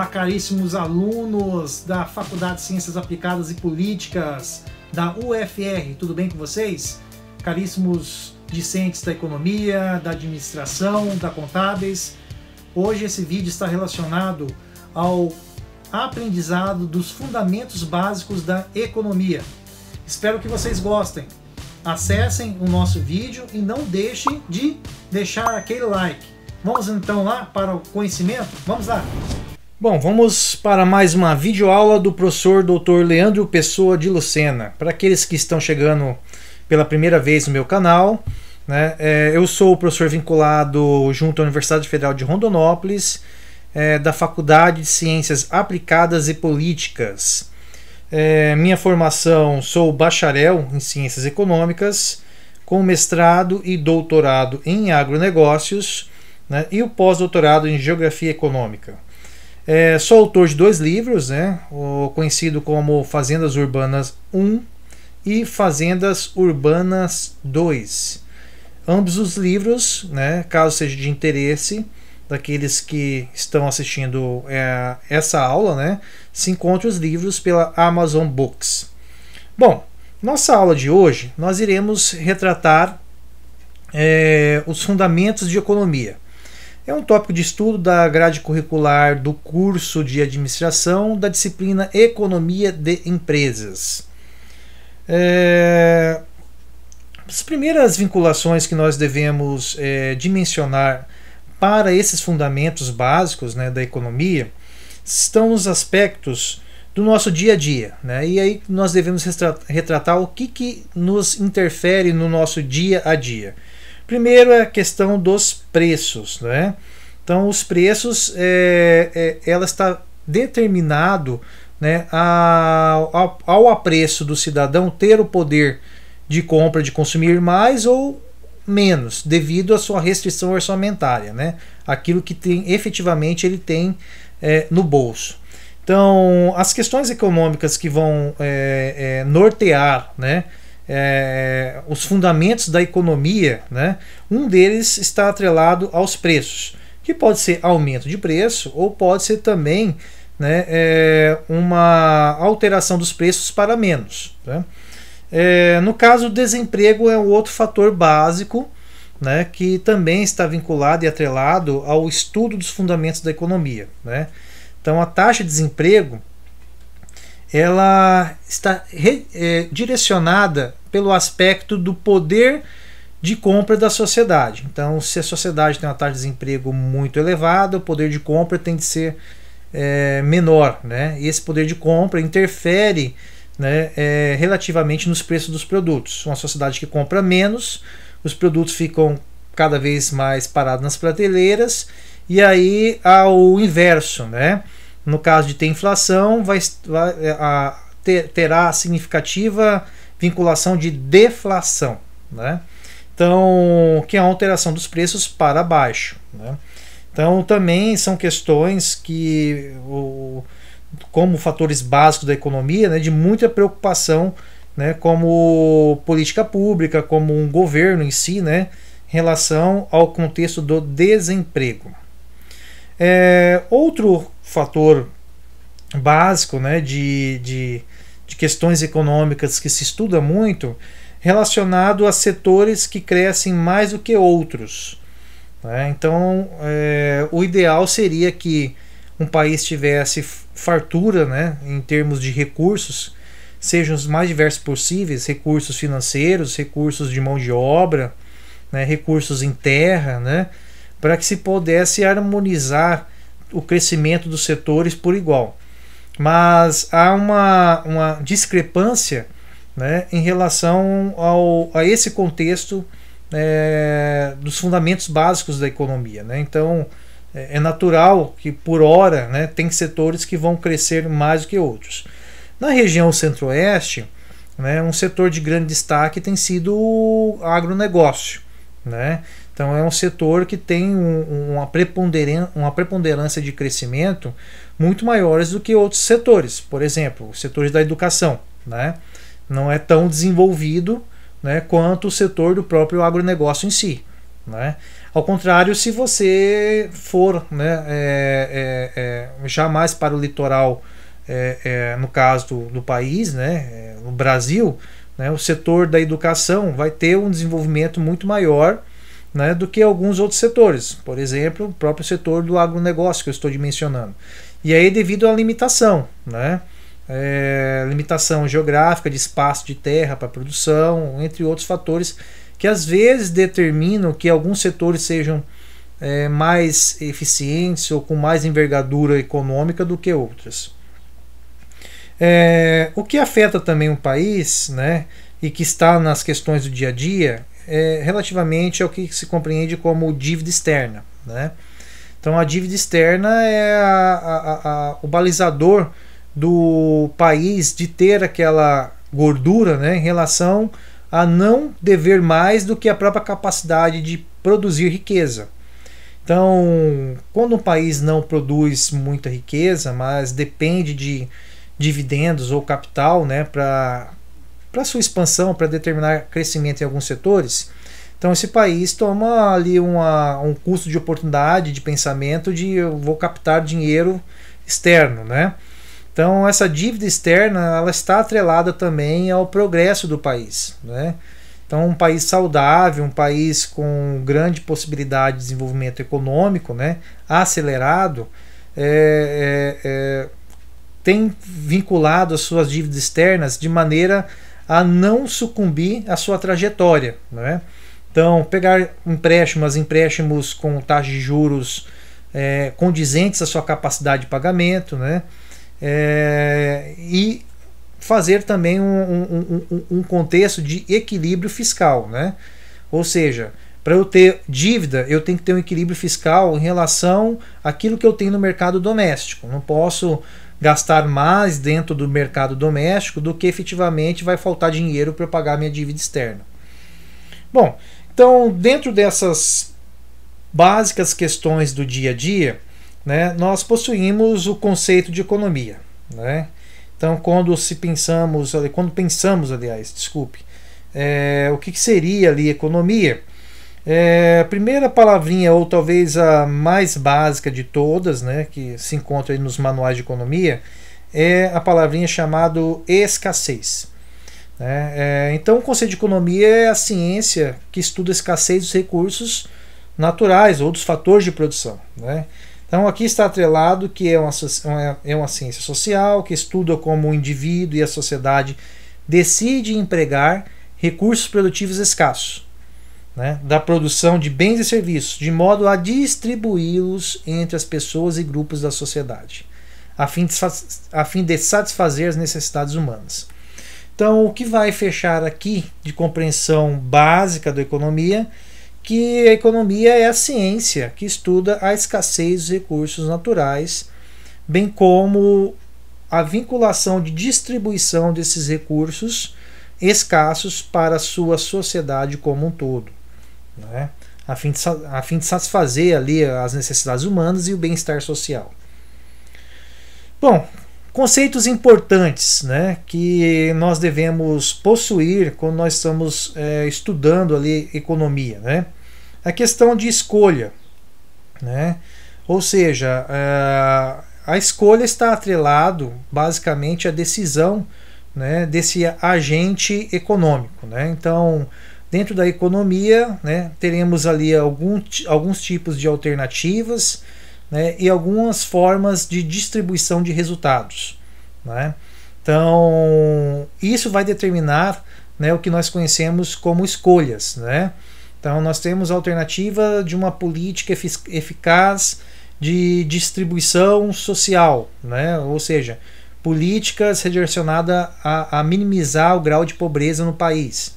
Olá, caríssimos alunos da Faculdade de Ciências Aplicadas e Políticas da UFR, tudo bem com vocês? Caríssimos discentes da economia, da administração, da contábeis, hoje esse vídeo está relacionado ao aprendizado dos fundamentos básicos da economia. Espero que vocês gostem. Acessem o nosso vídeo e não deixem de deixar aquele like. Vamos então lá para o conhecimento? Vamos lá! Bom, vamos para mais uma videoaula do professor Dr. Leandro Pessoa de Lucena. Para aqueles que estão chegando pela primeira vez no meu canal, né, eu sou o professor vinculado junto à Universidade Federal de Rondonópolis, da Faculdade de Ciências Aplicadas e Políticas. Minha formação, sou bacharel em Ciências Econômicas, com mestrado e doutorado em agronegócios, né, e o pós-doutorado em Geografia Econômica. Sou autor de 2 livros, né, o conhecido como Fazendas Urbanas 1 e Fazendas Urbanas 2. Ambos os livros, né, caso seja de interesse daqueles que estão assistindo essa aula, né, se encontram os livros pela Amazon Books. Bom, nossa aula de hoje nós iremos retratar os fundamentos de economia. É um tópico de estudo da grade curricular do curso de administração da disciplina Economia de Empresas. As primeiras vinculações que nós devemos dimensionar para esses fundamentos básicos, né, da economia estão nos aspectos do nosso dia a dia, né? E aí nós devemos retratar o que nos interfere no nosso dia a dia. Primeiro é a questão dos preços, né? Então os preços, ela está determinado, né, ao apreço do cidadão ter o poder de compra, de consumir mais ou menos, devido à sua restrição orçamentária, né? Aquilo que efetivamente ele tem no bolso. Então as questões econômicas que vão nortear, né, os fundamentos da economia, né, um deles está atrelado aos preços, que pode ser aumento de preço ou pode ser também, né, uma alteração dos preços para menos, né? No caso, o desemprego é um outro fator básico, né, que também está vinculado e atrelado ao estudo dos fundamentos da economia, né? Então a taxa de desemprego ela está direcionada pelo aspecto do poder de compra da sociedade. Então, se a sociedade tem uma taxa de desemprego muito elevada, o poder de compra tem de ser menor, né? E esse poder de compra interfere, né, relativamente nos preços dos produtos. Uma sociedade que compra menos, os produtos ficam cada vez mais parados nas prateleiras, e aí ao inverso, né? No caso de ter inflação, terá significativa vinculação de deflação, né? Então, que é a alteração dos preços para baixo, né? Então, também são questões que, como fatores básicos da economia, né, de muita preocupação, né, como política pública, como um governo em si, né, em relação ao contexto do desemprego. Outro fator básico, né, de questões econômicas que se estuda muito, relacionado a setores que crescem mais do que outros, né? Então, o ideal seria que um país tivesse fartura, né, em termos de recursos, sejam os mais diversos possíveis, recursos financeiros, recursos de mão de obra, né, recursos em terra, né, para que se pudesse harmonizar o crescimento dos setores por igual. Mas há uma discrepância, né, em relação a esse contexto dos fundamentos básicos da economia, né? Então é natural que por hora, né, tem setores que vão crescer mais do que outros. Na região centro-oeste, né, um setor de grande destaque tem sido o agronegócio, né? Então é um setor que tem uma preponderância de crescimento muito maiores do que outros setores. Por exemplo, os setores da educação, né, não é tão desenvolvido, né, quanto o setor do próprio agronegócio em si, né? Ao contrário, se você for, né, já mais para o litoral, no caso do país, né, no Brasil, né, o setor da educação vai ter um desenvolvimento muito maior, né, do que alguns outros setores. Por exemplo, o próprio setor do agronegócio que eu estou mencionando. E aí devido à limitação, né, limitação geográfica de espaço de terra para produção, entre outros fatores que às vezes determinam que alguns setores sejam mais eficientes ou com mais envergadura econômica do que outros. O que afeta também o país, né, e que está nas questões do dia a dia, relativamente ao que se compreende como dívida externa, né? Então a dívida externa é o balizador do país de ter aquela gordura, né, em relação a não dever mais do que a própria capacidade de produzir riqueza. Então, quando um país não produz muita riqueza, mas depende de dividendos ou capital, né, para sua expansão, para determinar crescimento em alguns setores, então esse país toma ali um custo de oportunidade, de pensamento de eu vou captar dinheiro externo, né? Então essa dívida externa ela está atrelada também ao progresso do país, né? Então um país saudável, um país com grande possibilidade de desenvolvimento econômico, né, acelerado, tem vinculado as suas dívidas externas de maneira a não sucumbir à sua trajetória, né? Então pegar empréstimos com taxas de juros condizentes à sua capacidade de pagamento, né? E fazer também um contexto de equilíbrio fiscal, né? Ou seja, para eu ter dívida, eu tenho que ter um equilíbrio fiscal em relação àquilo que eu tenho no mercado doméstico. Não posso gastar mais dentro do mercado doméstico do que efetivamente vai faltar dinheiro para eu pagar minha dívida externa. Bom, então dentro dessas básicas questões do dia a dia, né, nós possuímos o conceito de economia, né? Então, quando pensamos, o que seria ali economia? A primeira palavrinha, ou talvez a mais básica de todas, né, que se encontra aí nos manuais de economia, é a palavrinha chamada escassez. Então, o conceito de economia é a ciência que estuda a escassez dos recursos naturais ou dos fatores de produção, né? Então aqui está atrelado que é uma ciência social que estuda como o indivíduo e a sociedade decide empregar recursos produtivos escassos, né, da produção de bens e serviços, de modo a distribuí-los entre as pessoas e grupos da sociedade, a fim de satisfazer as necessidades humanas. Então o que vai fechar aqui de compreensão básica da economia, que a economia é a ciência que estuda a escassez dos recursos naturais, bem como a vinculação de distribuição desses recursos escassos para a sua sociedade como um todo, né? a fim de satisfazer ali as necessidades humanas e o bem-estar social. Bom, conceitos importantes, né, que nós devemos possuir quando nós estamos estudando ali economia, né? A questão de escolha, né? Ou seja, a escolha está atrelado basicamente à decisão, né, desse agente econômico, né? Então, dentro da economia, né, teremos ali alguns tipos de alternativas, né, e algumas formas de distribuição de resultados, né? Então, isso vai determinar, né, o que nós conhecemos como escolhas, né? Então, nós temos a alternativa de uma política eficaz de distribuição social, né? Ou seja, políticas redirecionadas a minimizar o grau de pobreza no país.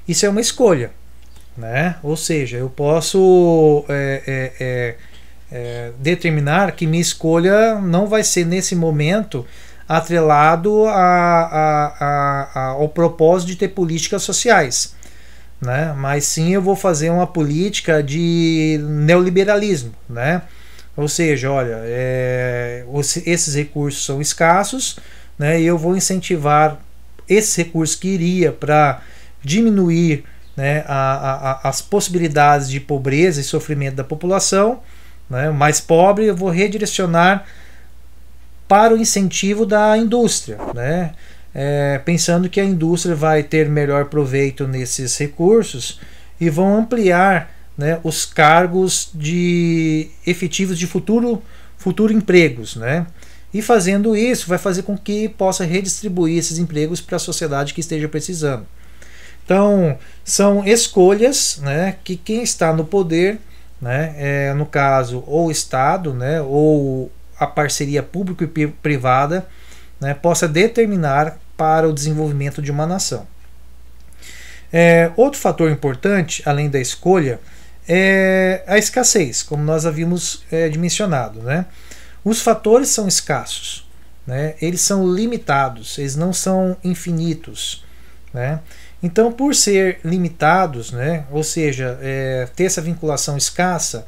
Isso é uma escolha, né? Ou seja, eu posso determinar que minha escolha não vai ser nesse momento atrelado ao propósito de ter políticas sociais, né? Mas sim eu vou fazer uma política de neoliberalismo, né? Ou seja, olha, esses recursos são escassos, né? E eu vou incentivar esses recursos que iria para diminuir né, as possibilidades de pobreza e sofrimento da população, né, mais pobre, eu vou redirecionar para o incentivo da indústria, né, pensando que a indústria vai ter melhor proveito nesses recursos e vão ampliar, né, os cargos de efetivos de futuro empregos, né? E fazendo isso vai fazer com que possa redistribuir esses empregos para a sociedade que esteja precisando. Então são escolhas, né, que quem está no poder, né, no caso ou o Estado, né, ou a parceria público e privada, né, possa determinar para o desenvolvimento de uma nação. Outro fator importante, além da escolha, é a escassez, como nós havíamos mencionado, né? Os fatores são escassos, né? Eles são limitados, eles não são infinitos, né? Então, por ser limitados, né, ou seja, ter essa vinculação escassa,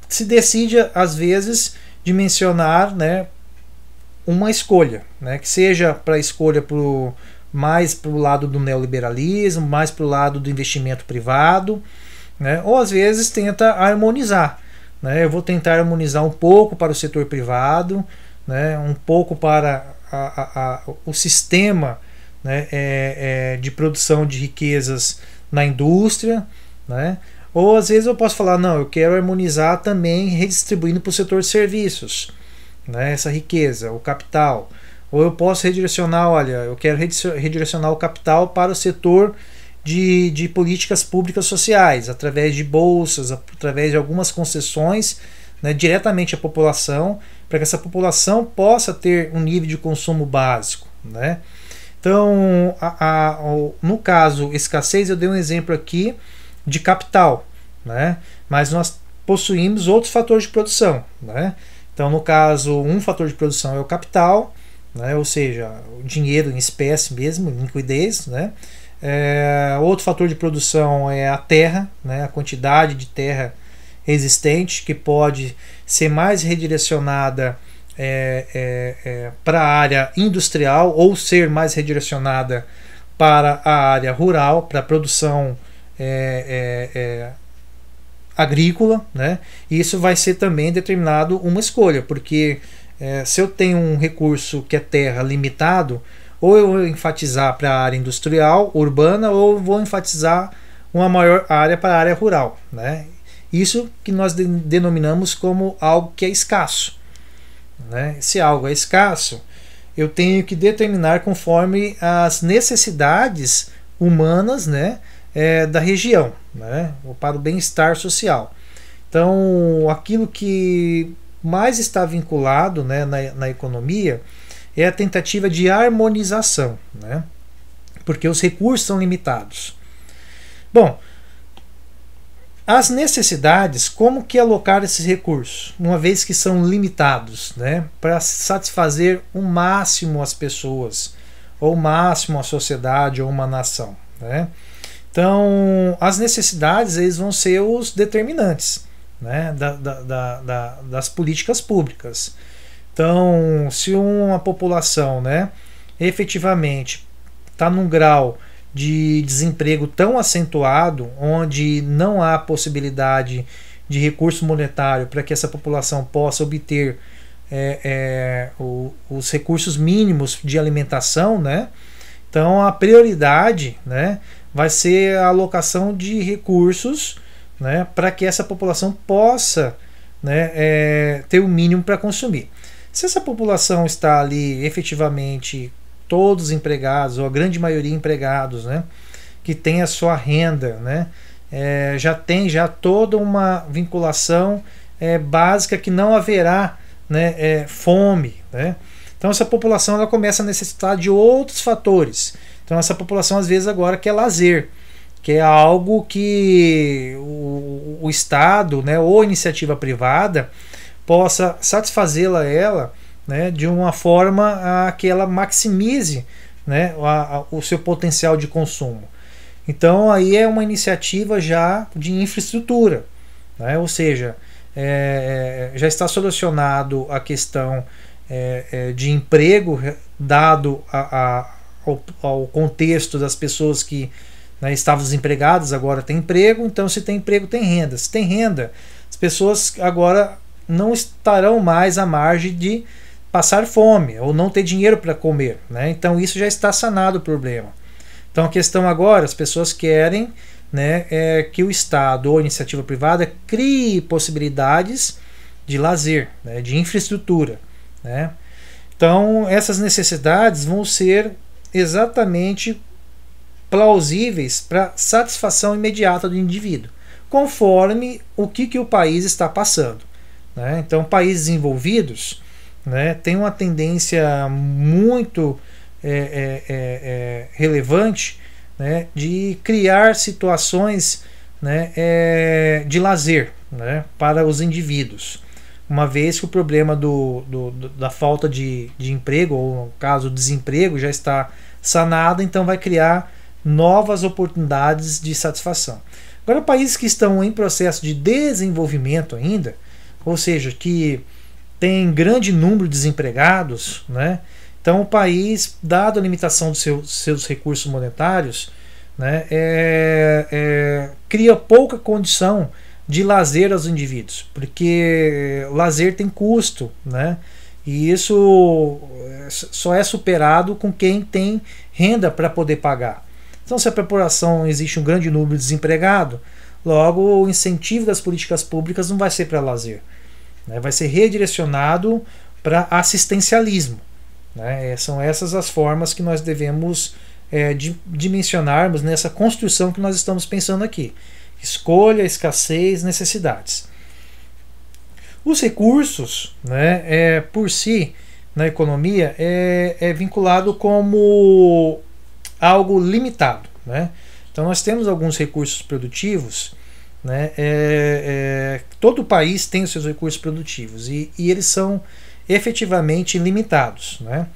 se decide às vezes de mencionar, né, uma escolha, né, que seja para a escolha mais para o lado do neoliberalismo, mais para o lado do investimento privado, né? Ou às vezes tenta harmonizar, né? Eu vou tentar harmonizar um pouco para o setor privado, né? Um pouco para o sistema, né, de produção de riquezas na indústria, né? Ou às vezes eu posso falar, não, eu quero harmonizar também redistribuindo para o setor de serviços, né, essa riqueza, o capital. Ou eu posso redirecionar, olha, eu quero redirecionar o capital para o setor de políticas públicas sociais, através de bolsas, através de algumas concessões, né, diretamente à população, para que essa população possa ter um nível de consumo básico, né? Então, no caso escassez, eu dei um exemplo aqui de capital, né? Mas nós possuímos outros fatores de produção, né? Então, no caso, um fator de produção é o capital, né? Ou seja, o dinheiro em espécie mesmo, em liquidez, né? Outro fator de produção é a terra, né? A quantidade de terra existente, que pode ser mais redirecionada para a área industrial ou ser mais redirecionada para a área rural, para a produção agrícola, né? E isso vai ser também determinado uma escolha, porque se eu tenho um recurso que é terra limitado, ou eu vou enfatizar para a área industrial, urbana, ou eu vou enfatizar uma maior área para a área rural, né? Isso que nós denominamos como algo que é escasso, né? Se algo é escasso, eu tenho que determinar conforme as necessidades humanas, né, da região, né, para o bem-estar social. Então, aquilo que mais está vinculado, né, na economia é a tentativa de harmonização, né, porque os recursos são limitados. Bom, as necessidades, como que alocar esses recursos, uma vez que são limitados, né, para satisfazer o máximo as pessoas, ou o máximo a sociedade ou uma nação, né? Então, as necessidades eles vão ser os determinantes, né, das políticas públicas. Então, se uma população, né, efetivamente está num grau de desemprego tão acentuado, onde não há possibilidade de recurso monetário para que essa população possa obter os recursos mínimos de alimentação, né? Então a prioridade, né, vai ser a alocação de recursos, né, para que essa população possa, né, ter o mínimo para consumir. Se essa população está ali efetivamente todos empregados, ou a grande maioria empregados, né, que tem a sua renda, né, já tem toda uma vinculação básica que não haverá, né, fome, né? Então essa população ela começa a necessitar de outros fatores. Então essa população às vezes agora quer lazer, que é algo que o Estado, né, ou a iniciativa privada possa satisfazê-la ela, né, de uma forma a que ela maximize, né, o seu potencial de consumo. Então aí é uma iniciativa já de infraestrutura, né, ou seja, já está solucionado a questão de emprego, dado ao contexto das pessoas que né, estavam desempregados, agora tem emprego, então se tem emprego tem renda. Se tem renda, as pessoas agora não estarão mais à margem de passar fome ou não ter dinheiro para comer, né? Então isso já está sanado o problema. Então a questão agora, as pessoas querem, né, que o Estado ou a iniciativa privada crie possibilidades de lazer, né, de infraestrutura, né? Então essas necessidades vão ser exatamente plausíveis para satisfação imediata do indivíduo, conforme o que o país está passando, né? Então países desenvolvidos, né, têm uma tendência muito relevante, né, de criar situações, né, de lazer, né, para os indivíduos, uma vez que o problema da falta de emprego, ou no caso o desemprego, já está sanado, então vai criar novas oportunidades de satisfação. Agora, países que estão em processo de desenvolvimento ainda, ou seja, que tem grande número de desempregados, né? Então o país, dado a limitação dos seus recursos monetários, né, cria pouca condição de lazer aos indivíduos, porque lazer tem custo, né? E isso só é superado com quem tem renda para poder pagar. Então, se a população existe um grande número de desempregado, logo o incentivo das políticas públicas não vai ser para lazer, né? Vai ser redirecionado para assistencialismo, né? São essas as formas que nós devemos dimensionarmos nessa construção que nós estamos pensando aqui: escolha, escassez, necessidades. Os recursos, né, por si, na economia, é vinculado como algo limitado, né? Então nós temos alguns recursos produtivos, né? Todo país tem os seus recursos produtivos e eles são efetivamente limitados, né?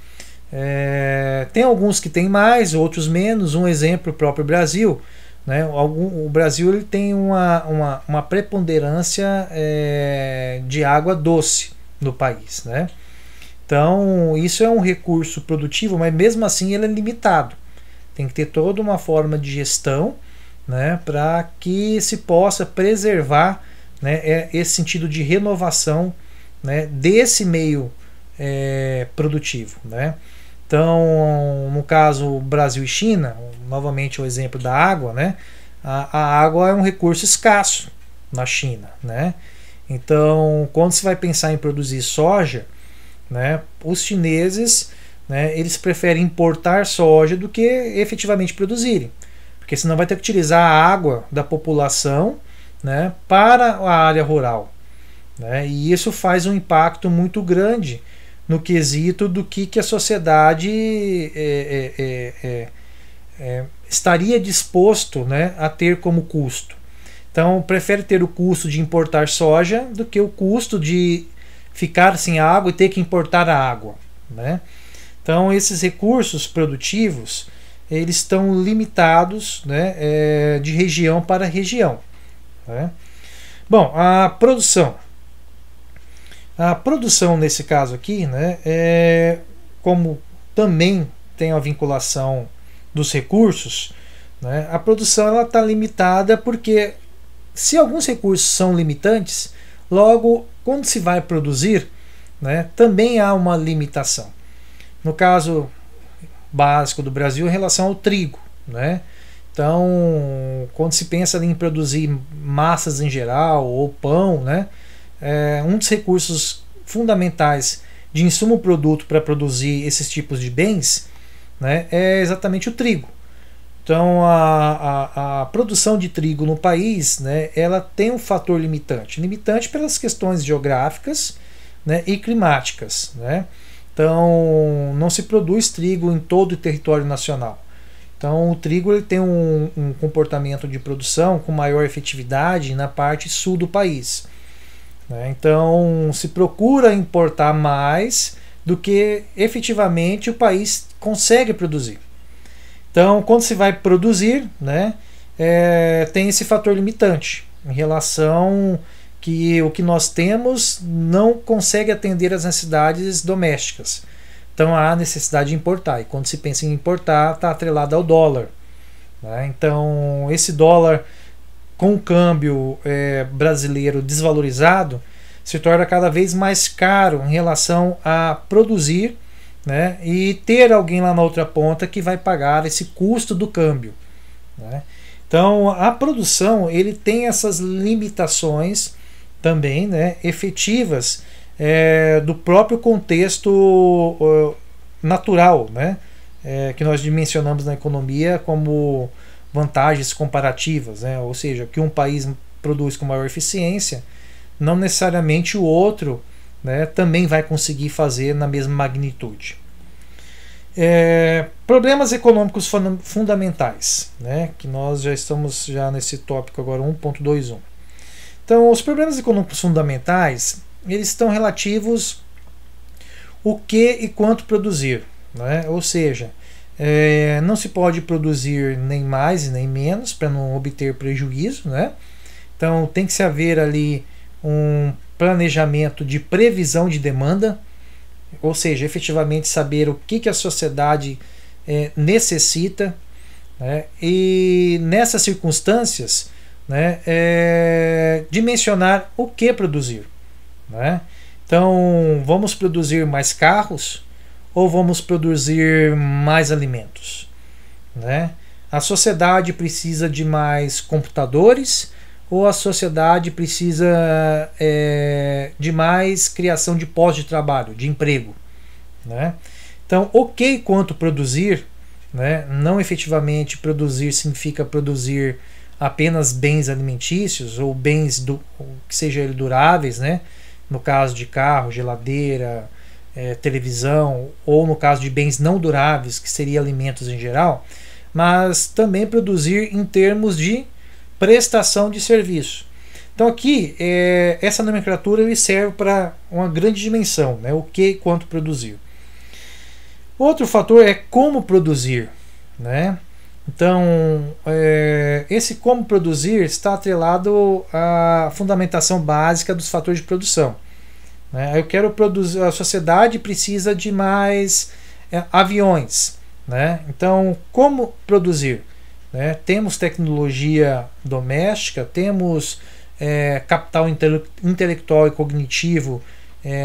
Tem alguns que têm mais, outros menos. Um exemplo, o próprio Brasil, né? O Brasil ele tem uma preponderância de água doce no país, né? Então isso é um recurso produtivo, mas mesmo assim ele é limitado. Tem que ter toda uma forma de gestão, né, para que se possa preservar, né, esse sentido de renovação, né, desse meio produtivo, né? Então, no caso Brasil e China, novamente o exemplo da água, né? A água é um recurso escasso na China, né? Então, quando se vai pensar em produzir soja, né, os chineses, né, eles preferem importar soja do que efetivamente produzirem, porque senão vai ter que utilizar a água da população, né, para a área rural, né? E isso faz um impacto muito grande no quesito do que a sociedade estaria disposto, né, a ter como custo. Então prefere ter o custo de importar soja do que o custo de ficar sem água e ter que importar a água, né? Então esses recursos produtivos eles estão limitados, né, de região para região, né? Bom, a produção nesse caso aqui, né, como também tem a vinculação dos recursos, né, a produção ela está limitada porque se alguns recursos são limitantes, logo quando se vai produzir, né, também há uma limitação. No caso básico do Brasil em relação ao trigo, né? Então, quando se pensa em produzir massas em geral ou pão, né, um dos recursos fundamentais de insumo produto para produzir esses tipos de bens, né, é exatamente o trigo. Então a produção de trigo no país, né, ela tem um fator limitante pelas questões geográficas, né, e climáticas, né? Então não se produz trigo em todo o território nacional. Então o trigo ele tem um comportamento de produção com maior efetividade na parte sul do país, né? Então se procura importar mais do que efetivamente o país consegue produzir. Então quando se vai produzir, né, tem esse fator limitante em relação que o que nós temos não consegue atender às necessidades domésticas. Então há necessidade de importar. E quando se pensa em importar, está atrelado ao dólar, né? Então, esse dólar com o câmbio brasileiro desvalorizado se torna cada vez mais caro em relação a produzir, né, e ter alguém lá na outra ponta que vai pagar esse custo do câmbio, né? Então a produção ele tem essas limitações também, né, efetivas do próprio contexto natural, né, que nós dimensionamos na economia como vantagens comparativas, né? Ou seja, que um país produz com maior eficiência, não necessariamente o outro, né, também vai conseguir fazer na mesma magnitude. Problemas econômicos fundamentais, né, que nós já estamos nesse tópico agora 1.21. Então, os problemas econômicos fundamentais, eles estão relativos o que e quanto produzir, né? Ou seja, não se pode produzir nem mais e nem menos para não obter prejuízo, né? Então tem que se haver ali um planejamento de previsão de demanda, ou seja, efetivamente saber o que a sociedade necessita, né? E nessas circunstâncias, né, dimensionar o que produzir, né? Então vamos produzir mais carros ou vamos produzir mais alimentos, né? A sociedade precisa de mais computadores ou a sociedade precisa de mais criação de postos de trabalho, de emprego, né? Então, o que e quanto produzir, né? Não efetivamente produzir significa produzir apenas bens alimentícios ou bens que sejam duráveis, né? No caso de carro, geladeira, televisão, ou no caso de bens não duráveis, que seria alimentos em geral, mas também produzir em termos de prestação de serviço. Então aqui, essa nomenclatura ele serve para uma grande dimensão, né? O que e quanto produzir. Outro fator é como produzir, né? Então, esse como produzir está atrelado à fundamentação básica dos fatores de produção. Eu quero produzir, a sociedade precisa de mais aviões, né? Então, como produzir? Né? Temos tecnologia doméstica, temos capital intelectual e cognitivo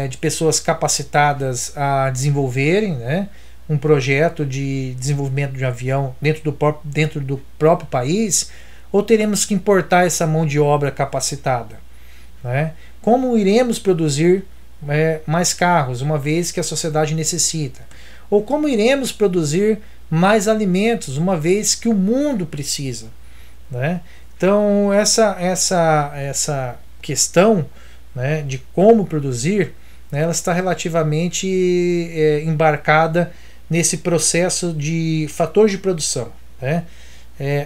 de pessoas capacitadas a desenvolverem, né, um projeto de desenvolvimento de um avião dentro do próprio país, ou teremos que importar essa mão de obra capacitada, né? Como iremos produzir mais carros, uma vez que a sociedade necessita? Ou como iremos produzir mais alimentos, uma vez que o mundo precisa, né? Então essa questão, né, de como produzir, né, ela está relativamente embarcada nesse processo de fatores de produção, né?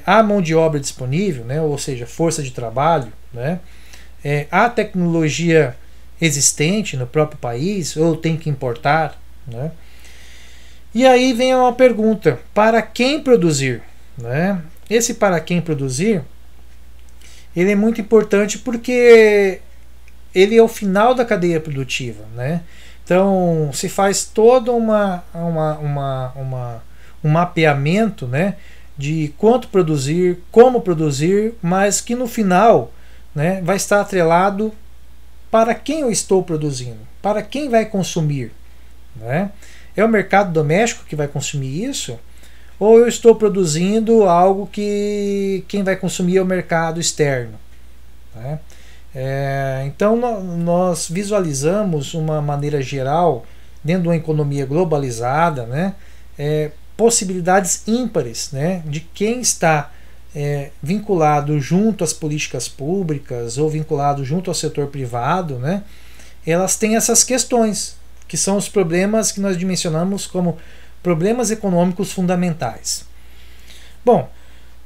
Há mão de obra disponível, né, ou seja, força de trabalho, né? Há tecnologia existente no próprio país ou tem que importar, né? E aí vem uma pergunta: para quem produzir, né? Esse para quem produzir, ele é muito importante porque ele é o final da cadeia produtiva, né? Então se faz todo um mapeamento, né, de quanto produzir, como produzir, mas que no final, né, vai estar atrelado para quem eu estou produzindo, para quem vai consumir, né? É o mercado doméstico que vai consumir isso? Ou eu estou produzindo algo que quem vai consumir é o mercado externo, né? Então nós visualizamos uma maneira geral, dentro de uma economia globalizada, né, possibilidades ímpares, né, de quem está vinculado junto às políticas públicas ou vinculado junto ao setor privado, né, elas têm essas questões, que são os problemas que nós dimensionamos como problemas econômicos fundamentais. Bom,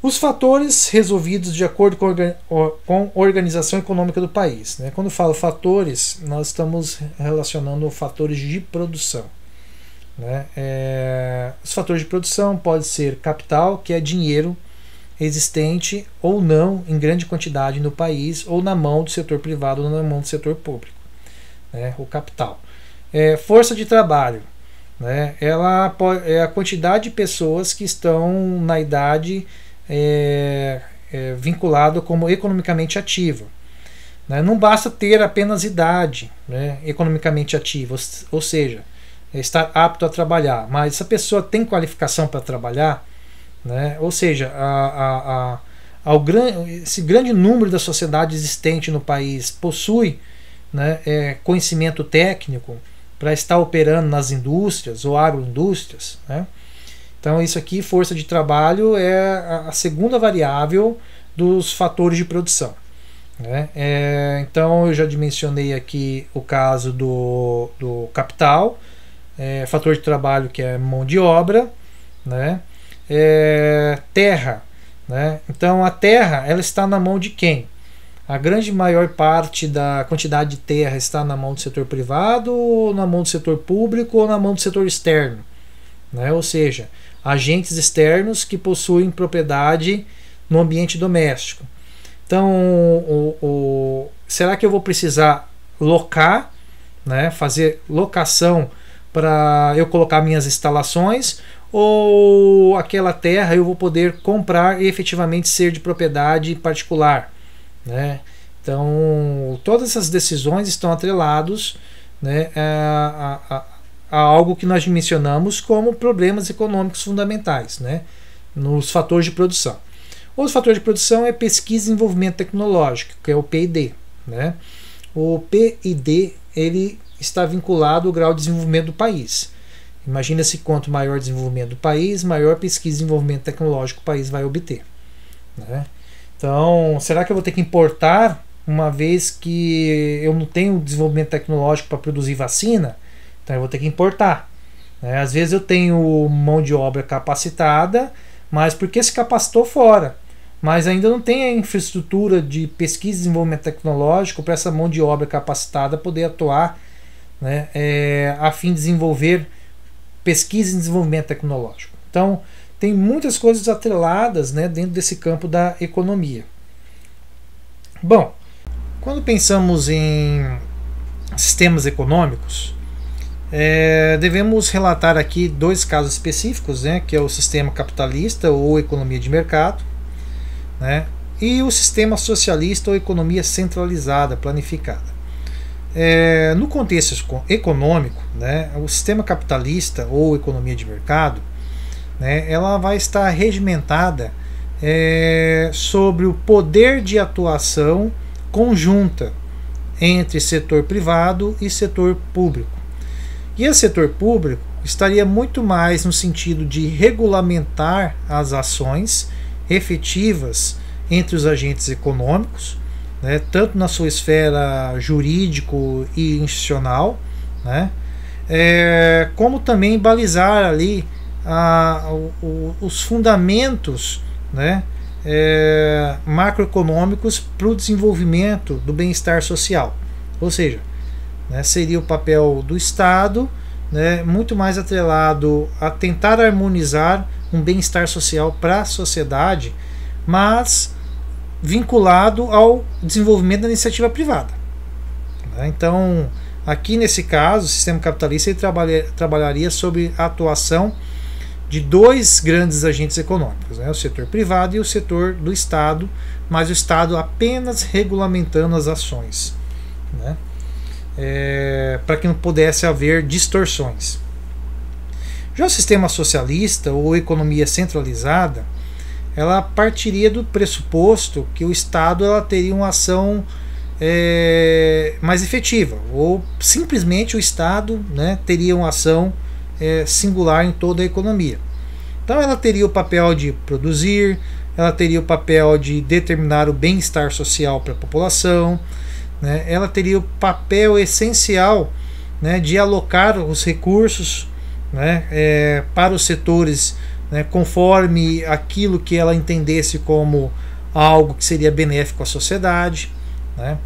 os fatores resolvidos de acordo com a organização econômica do país, né? Quando falo fatores, nós estamos relacionando fatores de produção, né? Os fatores de produção podem ser capital, que é dinheiro existente ou não em grande quantidade no país, ou na mão do setor privado ou na mão do setor público, né? O capital. Força de trabalho, né? Ela é a quantidade de pessoas que estão na idade vinculado como economicamente ativo. Né? Não basta ter apenas idade, né, economicamente ativa, ou seja, estar apto a trabalhar, mas se a pessoa tem qualificação para trabalhar, né, ou seja, esse grande número da sociedade existente no país possui, né, conhecimento técnico para estar operando nas indústrias ou agroindústrias, né? Então isso aqui, força de trabalho, é a segunda variável dos fatores de produção, né? Então eu já mencionei aqui o caso do capital, fator de trabalho, que é mão de obra, né? Terra, né? Então a terra, ela está na mão de quem? A grande maior parte da quantidade de terra está na mão do setor privado, ou na mão do setor público, ou na mão do setor externo, né? Ou seja, agentes externos que possuem propriedade no ambiente doméstico. Então, será que eu vou precisar locar, né, fazer locação para eu colocar minhas instalações, ou aquela terra eu vou poder comprar e efetivamente ser de propriedade particular, né? Então, todas essas decisões estão atreladas, né, a algo que nós mencionamos como problemas econômicos fundamentais, né, nos fatores de produção. Outro fator de produção é pesquisa e desenvolvimento tecnológico, que é o P&D, né? O P&D, ele está vinculado ao grau de desenvolvimento do país. Imagina-se, quanto maior o desenvolvimento do país, maior pesquisa e desenvolvimento tecnológico o país vai obter, né? Então, será que eu vou ter que importar, uma vez que eu não tenho desenvolvimento tecnológico para produzir vacina? Então eu vou ter que importar, né? Às vezes eu tenho mão de obra capacitada, mas porque se capacitou fora, mas ainda não tem a infraestrutura de pesquisa e desenvolvimento tecnológico para essa mão de obra capacitada poder atuar, né, a fim de desenvolver pesquisa e desenvolvimento tecnológico. Então, tem muitas coisas atreladas, né, dentro desse campo da economia. Bom, quando pensamos em sistemas econômicos, devemos relatar aqui dois casos específicos, né, que é o sistema capitalista ou economia de mercado, né, e o sistema socialista ou economia centralizada, planificada. No contexto econômico, né, o sistema capitalista ou economia de mercado, né, ela vai estar regimentada sobre o poder de atuação conjunta entre setor privado e setor público. E o setor público estaria muito mais no sentido de regulamentar as ações efetivas entre os agentes econômicos, né, tanto na sua esfera jurídico e institucional, né, como também balizar ali os fundamentos, né, macroeconômicos para o desenvolvimento do bem-estar social. Ou seja, né, seria o papel do Estado, né, muito mais atrelado a tentar harmonizar um bem-estar social para a sociedade, mas vinculado ao desenvolvimento da iniciativa privada. Então, aqui nesse caso, o sistema capitalista ele trabalharia sobre a atuação de dois grandes agentes econômicos, né, o setor privado e o setor do Estado, mas o Estado apenas regulamentando as ações, né, para que não pudesse haver distorções. Já o sistema socialista ou economia centralizada, ela partiria do pressuposto que o Estado ela teria uma ação mais efetiva, ou simplesmente o Estado, né, teria uma ação singular em toda a economia. Então ela teria o papel de produzir, ela teria o papel de determinar o bem-estar social para a população, né, ela teria o papel essencial, né, de alocar os recursos, né, para os setores, né, conforme aquilo que ela entendesse como algo que seria benéfico à sociedade, né.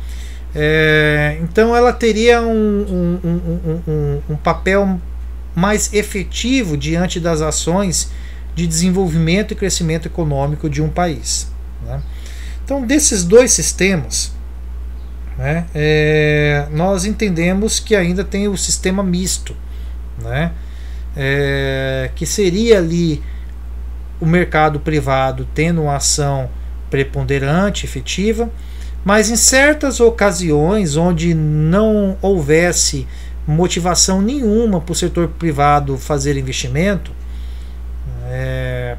Então ela teria um papel mais efetivo diante das ações de desenvolvimento e crescimento econômico de um país, né. Então, desses dois sistemas, né, nós entendemos que ainda tem o sistema misto, né, que seria ali o mercado privado tendo uma ação preponderante, efetiva, mas em certas ocasiões onde não houvesse motivação nenhuma para o setor privado fazer investimento,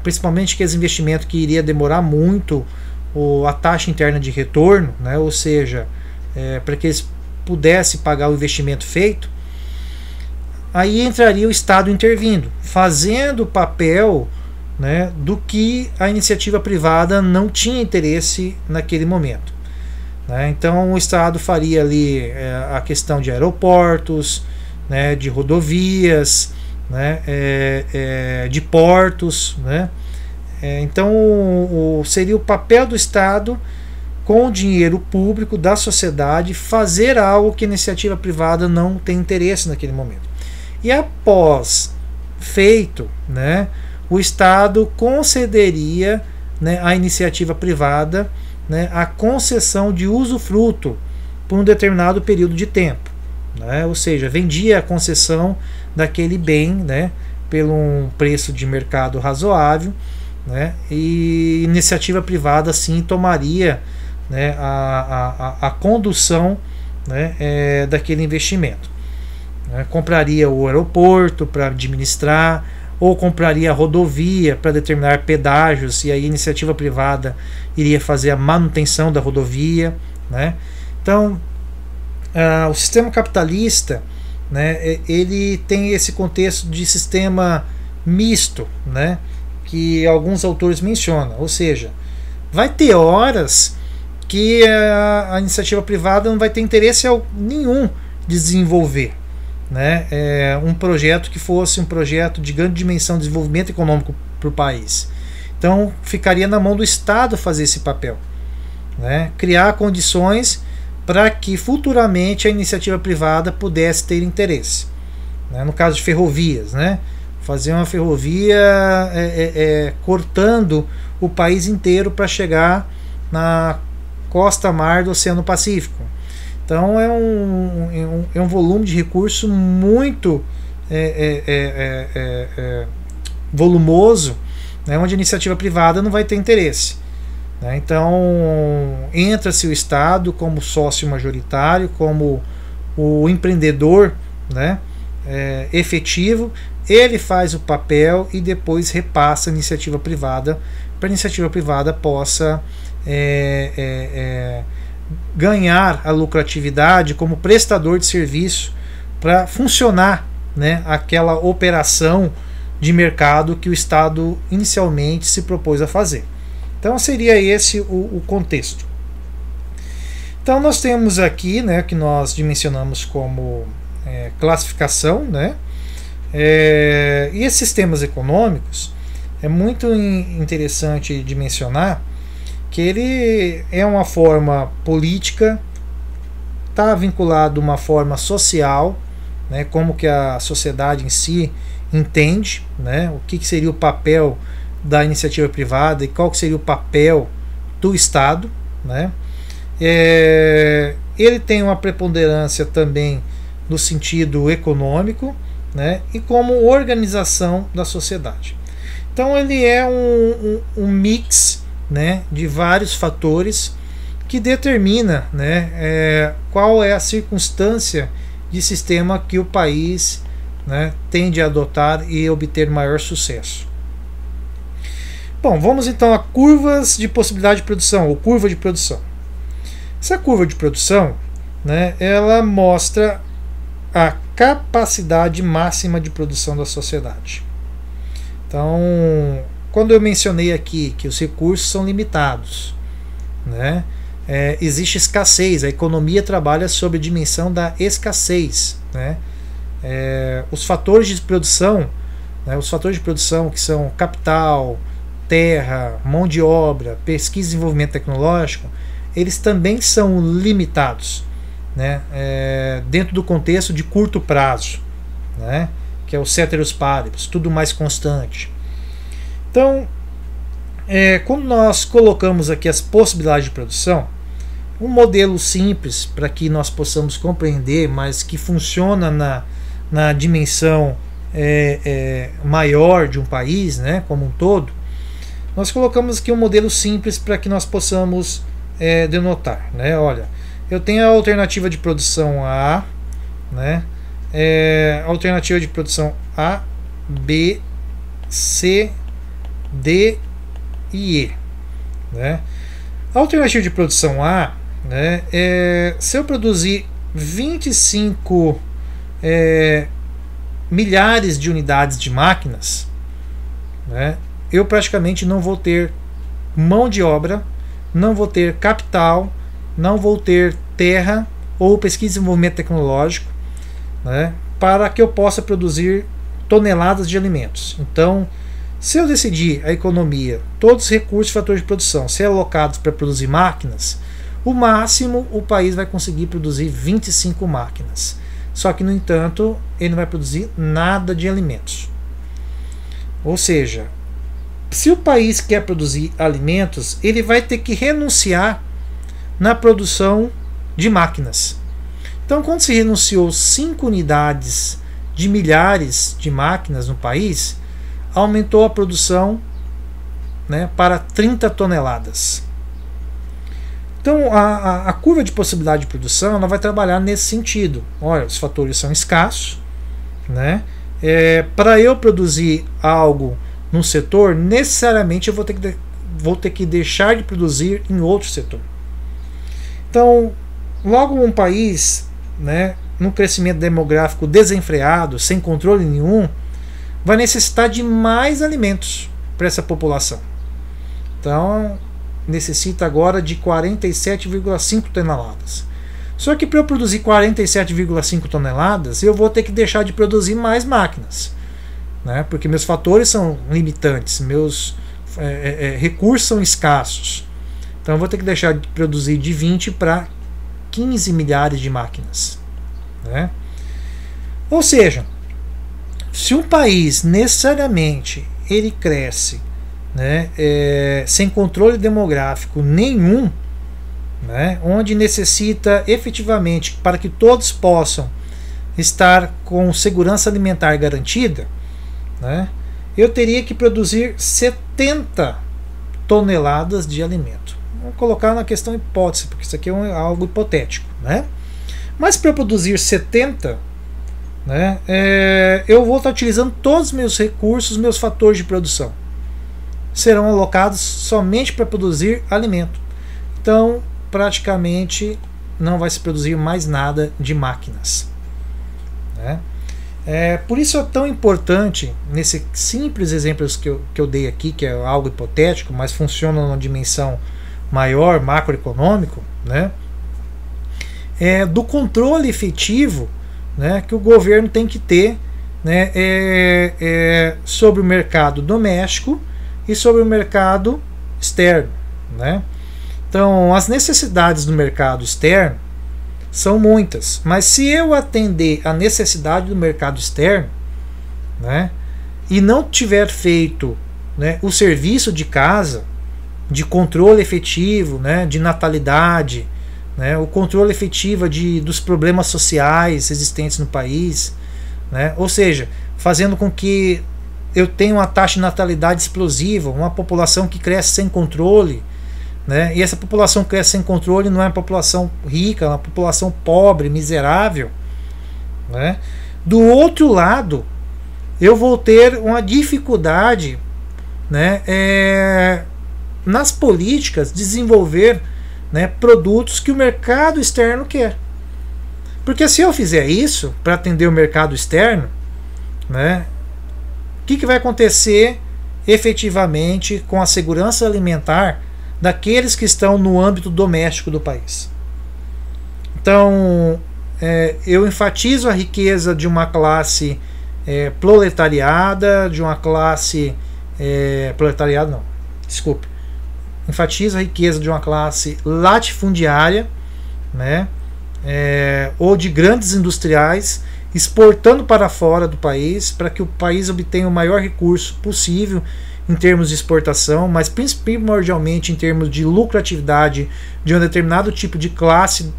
principalmente aqueles investimentos que iria demorar muito a taxa interna de retorno, né, ou seja, para que eles pudessem pagar o investimento feito, aí entraria o Estado intervindo, fazendo o papel, né, do que a iniciativa privada não tinha interesse naquele momento. Né? Então o Estado faria ali a questão de aeroportos, né, de rodovias, né, de portos. Né? Então seria o papel do Estado, com o dinheiro público da sociedade, fazer algo que a iniciativa privada não tem interesse naquele momento. E após feito, né, o Estado concederia, né, à iniciativa privada, né, a concessão de usufruto por um determinado período de tempo. Né, ou seja, vendia a concessão daquele bem, né, pelo um preço de mercado razoável, né, e a iniciativa privada assim tomaria, né, a condução, né, daquele investimento. Né, compraria o aeroporto para administrar, ou compraria a rodovia para determinar pedágios, e aí a iniciativa privada iria fazer a manutenção da rodovia. Né? Então, o sistema capitalista, né, ele tem esse contexto de sistema misto, né, que alguns autores mencionam, ou seja, vai ter horas que a iniciativa privada não vai ter interesse nenhum de desenvolver, né, um projeto que fosse um projeto de grande dimensão de desenvolvimento econômico para o país. Então ficaria na mão do Estado fazer esse papel, né, criar condições para que futuramente a iniciativa privada pudesse ter interesse. Né, no caso de ferrovias, né, fazer uma ferrovia cortando o país inteiro para chegar na costa mar do Oceano Pacífico. Então é um volume de recurso muito volumoso, né, onde a iniciativa privada não vai ter interesse. Né? Então entra-se o Estado como sócio majoritário, como o empreendedor, né, efetivo, ele faz o papel e depois repassa a iniciativa privada, para a iniciativa privada possa ganhar a lucratividade como prestador de serviço para funcionar, né, aquela operação de mercado que o Estado inicialmente se propôs a fazer. Então seria esse o contexto. Então nós temos aqui, né, que nós dimensionamos como classificação, né, e esses sistemas econômicos é muito interessante de mencionar que ele é uma forma política, está vinculado a uma forma social, né, como que a sociedade em si entende, né, o que seria o papel da iniciativa privada e qual que seria o papel do Estado. Né. Ele tem uma preponderância também no sentido econômico, né, e como organização da sociedade. Então ele é um mix, né, de vários fatores que determina, né, qual é a circunstância de sistema que o país, né, tende a adotar e obter maior sucesso. Bom, vamos então a curvas de possibilidade de produção, ou curva de produção. Essa curva de produção, né, ela mostra a capacidade máxima de produção da sociedade. Então, quando eu mencionei aqui que os recursos são limitados, né, existe escassez, a economia trabalha sob a dimensão da escassez. Né, os fatores de produção, né, que são capital, terra, mão de obra, pesquisa e desenvolvimento tecnológico, eles também são limitados, né, dentro do contexto de curto prazo, né, que é o ceteris paribus, tudo mais constante. Então, quando nós colocamos aqui as possibilidades de produção, um modelo simples para que nós possamos compreender, mas que funciona na dimensão maior de um país, né, como um todo, Nós colocamos aqui um modelo simples para que nós possamos denotar, né? Olha, eu tenho a alternativa de produção A, né? Alternativa de produção A, B, C, D e E, né? A alternativa de produção A, né, se eu produzir 25 milhares de unidades de máquinas, né, eu praticamente não vou ter mão de obra, não vou ter capital, não vou ter terra ou pesquisa e desenvolvimento tecnológico, né, para que eu possa produzir toneladas de alimentos. Então, se eu decidir a economia, todos os recursos e fatores de produção ser alocados para produzir máquinas, o máximo o país vai conseguir produzir 25 máquinas. Só que, no entanto, ele não vai produzir nada de alimentos. Ou seja, se o país quer produzir alimentos, ele vai ter que renunciar na produção de máquinas. Então, quando se renunciou 5 unidades de milhares de máquinas no país, aumentou a produção, né, para 30 toneladas. Então, a curva de possibilidade de produção ela vai trabalhar nesse sentido. Olha, os fatores são escassos, né? Para eu produzir algo num setor, necessariamente eu vou ter que deixar de produzir em outro setor. Então, logo um país, né, num crescimento demográfico desenfreado, sem controle nenhum, vai necessitar de mais alimentos para essa população. Então, necessita agora de 47,5 toneladas. Só que para eu produzir 47,5 toneladas, eu vou ter que deixar de produzir mais máquinas, né? Porque meus fatores são limitantes, meus recursos são escassos. Então eu vou ter que deixar de produzir de 20 para 15 milhares de máquinas, né? Ou seja, se um país necessariamente ele cresce, né, sem controle demográfico nenhum, né, onde necessita efetivamente para que todos possam estar com segurança alimentar garantida, né, eu teria que produzir 70 toneladas de alimento. Vamos colocar na questão hipótese, porque isso aqui é algo hipotético, né? Mas para eu produzir 70, né, eu vou estar utilizando todos os meus recursos, meus fatores de produção serão alocados somente para produzir alimento. Então, praticamente não vai se produzir mais nada de máquinas, né? Por isso é tão importante, nesse simples exemplo que eu dei aqui, que é algo hipotético, mas funciona numa dimensão maior, macroeconômico, né, do controle efetivo, né, que o governo tem que ter, né, sobre o mercado doméstico e sobre o mercado externo, né? Então, as necessidades do mercado externo são muitas, mas se eu atender a necessidade do mercado externo, né, e não tiver feito, né, o serviço de casa, de controle efetivo, né, de natalidade, né, o controle efetivo dos problemas sociais existentes no país, né, ou seja, fazendo com que eu tenho uma taxa de natalidade explosiva, uma população que cresce sem controle, né? E essa população que cresce sem controle não é uma população rica, é uma população pobre, miserável, né? Do outro lado, eu vou ter uma dificuldade, né, nas políticas, desenvolver, né, produtos que o mercado externo quer. Porque se eu fizer isso para atender o mercado externo, né, o que vai acontecer efetivamente com a segurança alimentar daqueles que estão no âmbito doméstico do país? Então, eu enfatizo a riqueza de uma classe proletariada, de uma classe proletariado não, desculpe, enfatizo a riqueza de uma classe latifundiária, né, ou de grandes industriais, exportando para fora do país, para que o país obtenha o maior recurso possível em termos de exportação, mas primordialmente em termos de lucratividade de um determinado tipo de classe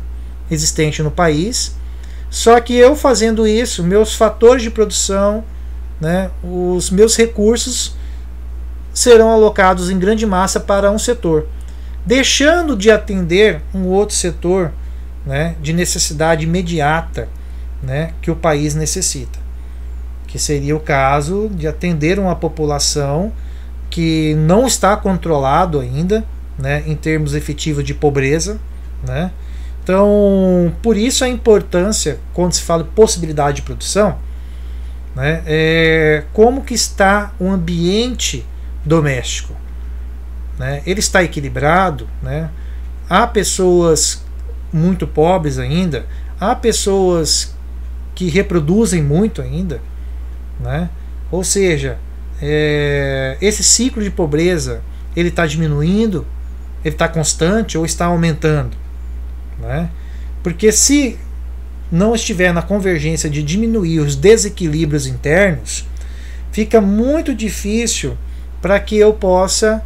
existente no país. Só que eu fazendo isso, meus fatores de produção, né, os meus recursos serão alocados em grande massa para um setor, deixando de atender um outro setor, né, de necessidade imediata, né, que o país necessita, que seria o caso de atender uma população que não está controlado ainda, né, em termos efetivos de pobreza, né? Então, por isso a importância, quando se fala de possibilidade de produção, né, como que está o ambiente doméstico, né? Ele está equilibrado, né? Há pessoas muito pobres ainda, há pessoas que reproduzem muito ainda, né? Ou seja, esse ciclo de pobreza, ele está diminuindo, ele está constante ou está aumentando, né? Porque se não estiver na convergência de diminuir os desequilíbrios internos, fica muito difícil para que eu possa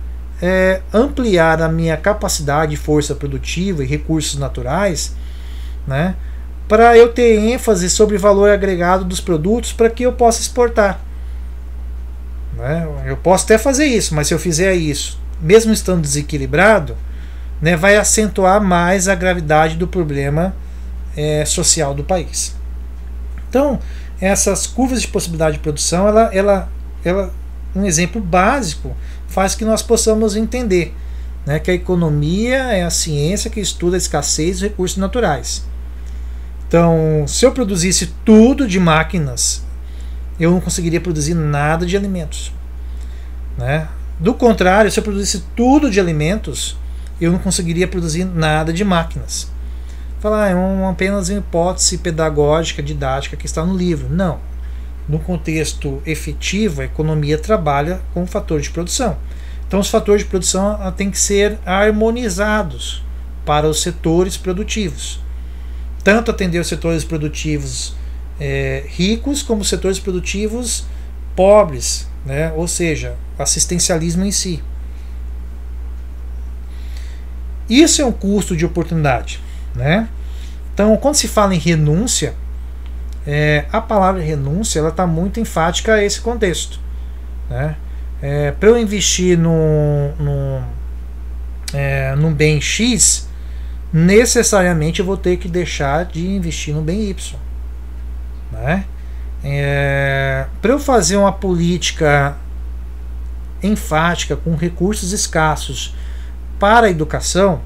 ampliar a minha capacidade, força produtiva e recursos naturais, né, para eu ter ênfase sobre o valor agregado dos produtos para que eu possa exportar, né? Eu posso até fazer isso, mas se eu fizer isso, mesmo estando desequilibrado, né, vai acentuar mais a gravidade do problema social do país. Então, essas curvas de possibilidade de produção, um exemplo básico faz que nós possamos entender, né, que a economia é a ciência que estuda a escassez dos recursos naturais. Então, se eu produzisse tudo de máquinas, eu não conseguiria produzir nada de alimentos, né? Do contrário, se eu produzisse tudo de alimentos, eu não conseguiria produzir nada de máquinas. Falar, apenas uma hipótese pedagógica, didática que está no livro. Não. No contexto efetivo, a economia trabalha com fatores de produção. Então, os fatores de produção têm que ser harmonizados para os setores produtivos. Tanto atender os setores produtivos ricos, como os setores produtivos pobres, né? Ou seja, assistencialismo em si. Isso é um custo de oportunidade, né? Então, quando se fala em renúncia, a palavra renúncia está muito enfática a esse contexto, né? Para eu investir num bem X, necessariamente eu vou ter que deixar de investir no bem Y, né? Para eu fazer uma política enfática com recursos escassos para a educação,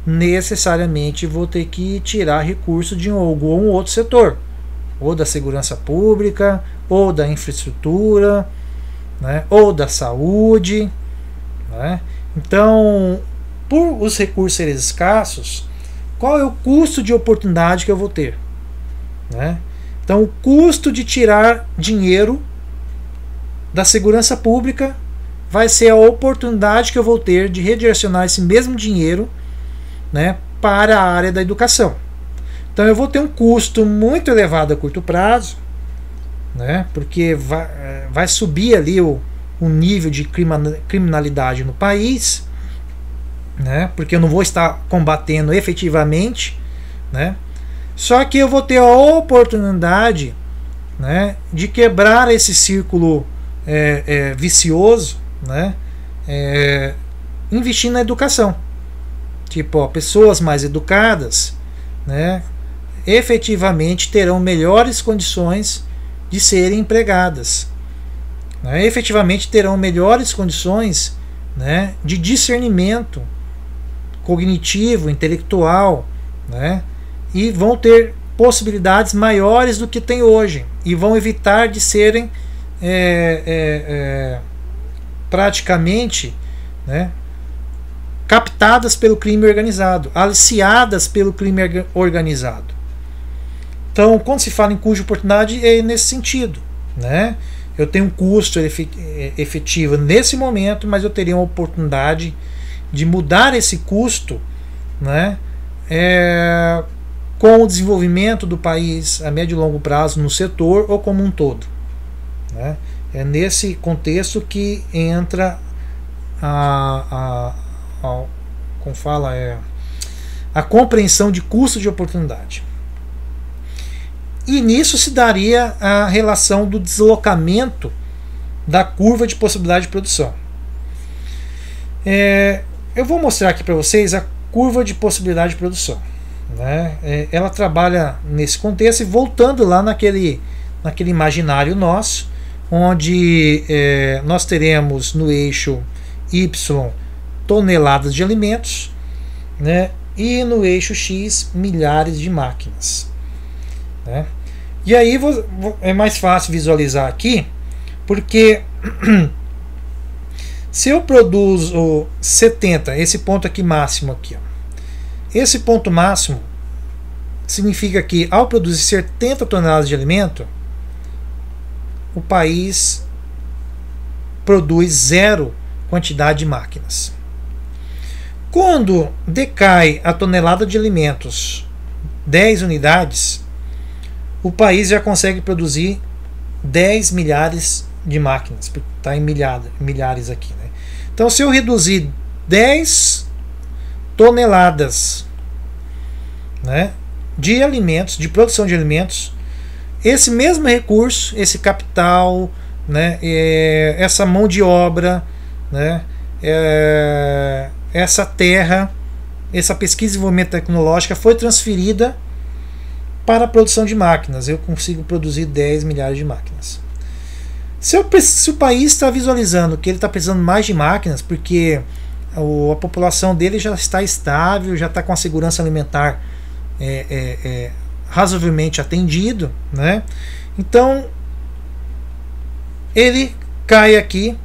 necessariamente vou ter que tirar recurso de algum outro setor, ou da segurança pública, ou da infraestrutura, né, ou da saúde, né? Então, por os recursos serem escassos, qual é o custo de oportunidade que eu vou ter, né? Então, o custo de tirar dinheiro da segurança pública vai ser a oportunidade que eu vou ter de redirecionar esse mesmo dinheiro, né, para a área da educação. Então eu vou ter um custo muito elevado a curto prazo, né, porque vai subir ali o nível de criminalidade no país, né, porque eu não vou estar combatendo efetivamente, né, só que eu vou ter a oportunidade, né, de quebrar esse círculo vicioso, né, investindo na educação. Tipo, pessoas mais educadas, né, efetivamente terão melhores condições de serem empregadas, né, efetivamente terão melhores condições, né, de discernimento cognitivo, intelectual, né, e vão ter possibilidades maiores do que tem hoje e vão evitar de serem praticamente, né, captadas pelo crime organizado, aliciadas pelo crime organizado. Então, quando se fala em custo de oportunidade, é nesse sentido, né? Eu tenho um custo efetivo nesse momento, mas eu teria uma oportunidade de mudar esse custo, né, com o desenvolvimento do país a médio e longo prazo no setor ou como um todo, né? É nesse contexto que entra como fala, a compreensão de custo de oportunidade. E nisso se daria a relação do deslocamento da curva de possibilidade de produção. Eu vou mostrar aqui para vocês a curva de possibilidade de produção, né? Ela trabalha nesse contexto e voltando lá naquele imaginário nosso, onde nós teremos no eixo Y toneladas de alimentos, né? E no eixo X milhares de máquinas, né? E aí é mais fácil visualizar aqui, porque se eu produzo 70, esse ponto aqui máximo aqui, ó, esse ponto máximo significa que ao produzir 70 toneladas de alimento, o país produz zero quantidade de máquinas. Quando decai a tonelada de alimentos 10 unidades, o país já consegue produzir 10 milhares de máquinas, porque está em milhares aqui, né? Então, se eu reduzir 10 toneladas, né, de alimentos, de produção de alimentos, esse mesmo recurso, esse capital, né, essa mão de obra, né, essa terra, essa pesquisa e desenvolvimento tecnológico foi transferida para a produção de máquinas. Eu consigo produzir 10 milhares de máquinas. Se o país está visualizando que ele está precisando mais de máquinas, porque a população dele já está estável, já está com a segurança alimentar razoavelmente atendido, né? Então ele cai aqui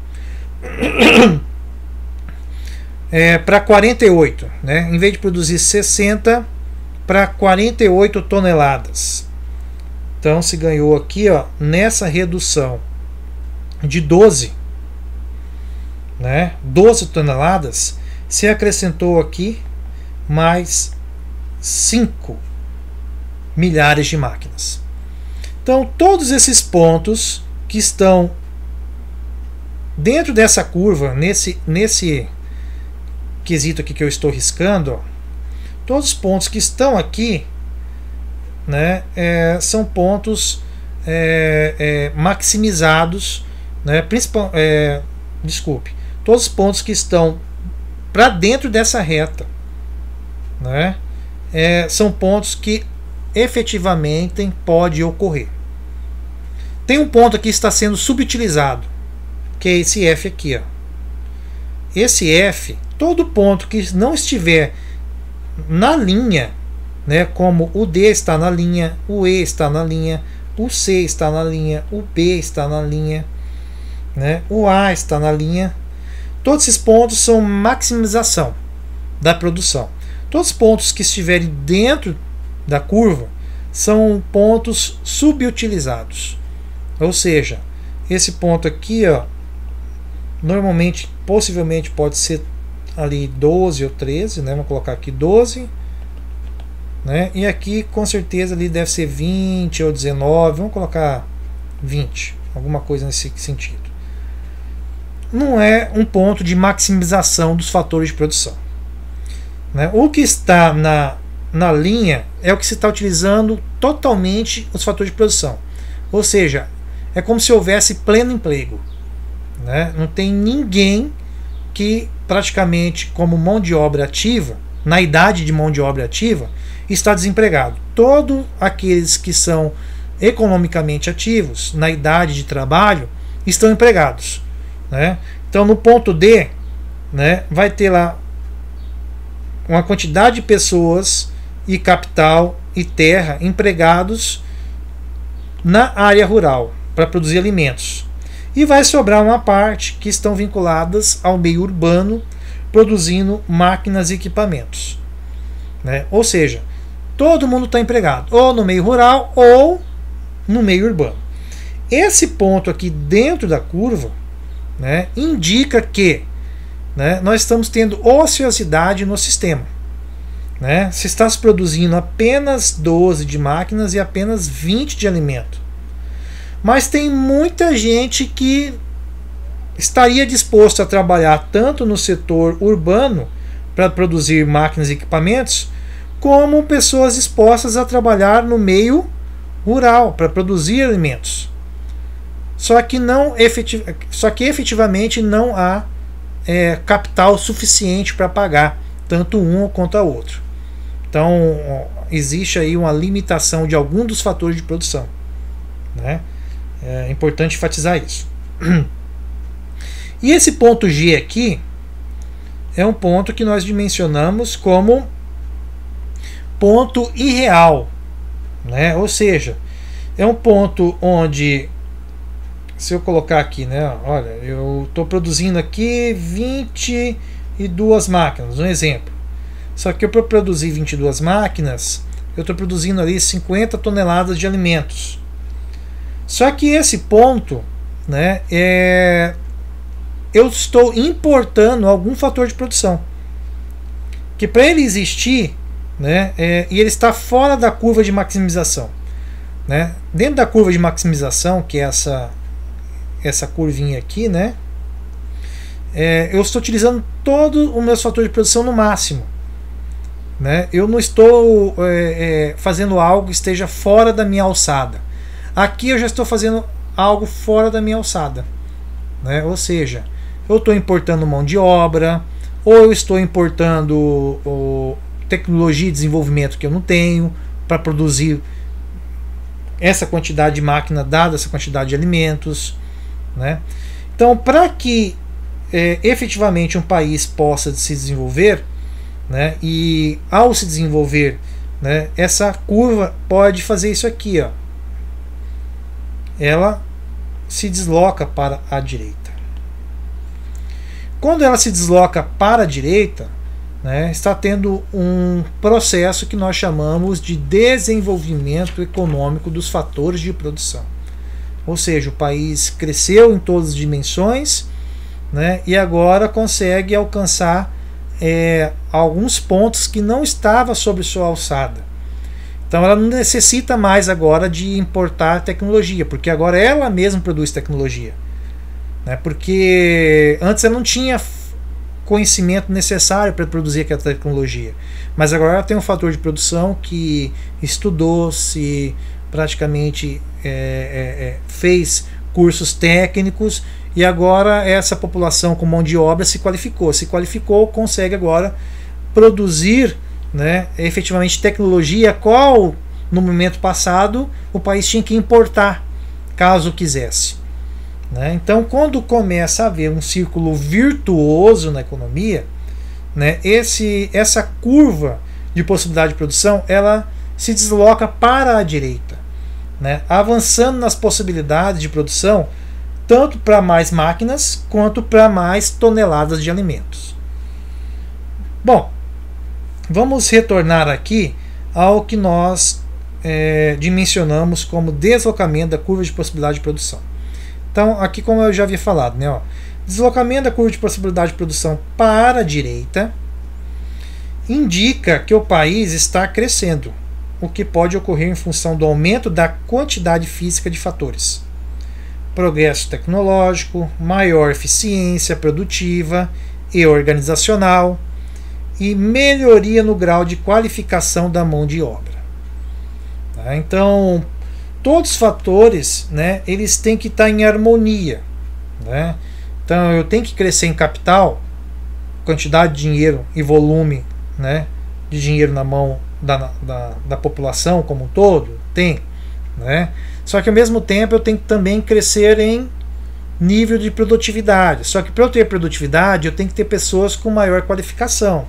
para 48, né? Em vez de produzir 60, para 48 toneladas. Então se ganhou aqui, ó, nessa redução de 12, né, 12 toneladas, se acrescentou aqui mais 5 milhares de máquinas. Então todos esses pontos que estão dentro dessa curva, nesse quesito aqui que eu estou riscando, ó, todos os pontos que estão aqui, né, são pontos maximizados, né, todos os pontos que estão para dentro dessa reta, né, são pontos que efetivamente pode ocorrer. Tem um ponto aqui que está sendo subutilizado, que é esse F aqui, ó. Esse F, todo ponto que não estiver na linha, né, como o D está na linha, o E está na linha, o C está na linha, o B está na linha, né, o A está na linha. Todos esses pontos são maximização da produção. Todos os pontos que estiverem dentro da curva são pontos subutilizados. Ou seja, esse ponto aqui, ó, normalmente, possivelmente pode ser ali 12 ou 13, né? Vamos colocar aqui 12, né? E aqui com certeza ali deve ser 20 ou 19, vamos colocar 20, alguma coisa nesse sentido. Não é um ponto de maximização dos fatores de produção, né? O que está na linha é o que se está utilizando totalmente os fatores de produção. Ou seja, é como se houvesse pleno emprego, né? Não tem ninguém que praticamente como mão de obra ativa, na idade de mão de obra ativa, está desempregado. Todos aqueles que são economicamente ativos, na idade de trabalho, estão empregados, né? Então no ponto D, né, vai ter lá uma quantidade de pessoas e capital e terra empregados na área rural para produzir alimentos. E vai sobrar uma parte que estão vinculadas ao meio urbano, produzindo máquinas e equipamentos, né? Ou seja, todo mundo está empregado, ou no meio rural ou no meio urbano. Esse ponto aqui dentro da curva, né, indica que, né, nós estamos tendo ociosidade no sistema, né? Se está se produzindo apenas 12 de máquinas e apenas 20 de alimento. Mas tem muita gente que estaria disposto a trabalhar tanto no setor urbano para produzir máquinas e equipamentos, como pessoas dispostas a trabalhar no meio rural para produzir alimentos. Só que efetivamente não há capital suficiente para pagar tanto um quanto a outro. Então existe aí uma limitação de algum dos fatores de produção, né? É importante enfatizar isso. E esse ponto G aqui é um ponto que nós dimensionamos como ponto irreal, né? Ou seja, é um ponto onde, se eu colocar aqui, né? Olha, eu estou produzindo aqui 22 máquinas, um exemplo. Só que para produzir 22 máquinas, eu estou produzindo ali 50 toneladas de alimentos. Só que esse ponto, né, eu estou importando algum fator de produção. Que para ele existir, né, e ele está fora da curva de maximização. Né? Dentro da curva de maximização, que é essa curvinha aqui, né, eu estou utilizando todos os meus fatores de produção no máximo. Né? Eu não estou fazendo algo que esteja fora da minha alçada. Aqui eu já estou fazendo algo fora da minha alçada. Né? Ou seja, eu estou importando mão de obra, ou eu estou importando tecnologia e desenvolvimento que eu não tenho para produzir essa quantidade de máquina dada essa quantidade de alimentos. Né? Então, para que efetivamente um país possa se desenvolver, né, e ao se desenvolver, né, essa curva pode fazer isso aqui, ó. Ela se desloca para a direita. Quando ela se desloca para a direita, né, está tendo um processo que nós chamamos de desenvolvimento econômico dos fatores de produção. Ou seja, o país cresceu em todas as dimensões, né, e agora consegue alcançar alguns pontos que não estava sobre sua alçada. Então ela não necessita mais agora de importar tecnologia, porque agora ela mesma produz tecnologia, né? Porque antes ela não tinha conhecimento necessário para produzir aquela tecnologia, mas agora ela tem um fator de produção que estudou, se praticamente fez cursos técnicos, e agora essa população com mão de obra se qualificou, consegue agora produzir, né, efetivamente tecnologia, qual no momento passado o país tinha que importar, caso quisesse. Né? Então, quando começa a haver um círculo virtuoso na economia, né, essa curva de possibilidade de produção, ela se desloca para a direita, né, avançando nas possibilidades de produção, tanto para mais máquinas quanto para mais toneladas de alimentos. Bom, vamos retornar aqui ao que nós dimensionamos como deslocamento da curva de possibilidade de produção. Então, aqui, como eu já havia falado, né, ó, deslocamento da curva de possibilidade de produção para a direita indica que o país está crescendo, o que pode ocorrer em função do aumento da quantidade física de fatores. Progresso tecnológico, maior eficiência produtiva e organizacional e melhoria no grau de qualificação da mão de obra. Tá? Então, todos os fatores, né, eles têm que estar em harmonia. Né? Então, eu tenho que crescer em capital, quantidade de dinheiro e volume, né, de dinheiro na mão da população como um todo, tem. Né? Só que ao mesmo tempo eu tenho que também crescer em nível de produtividade. Só que para eu ter produtividade eu tenho que ter pessoas com maior qualificação.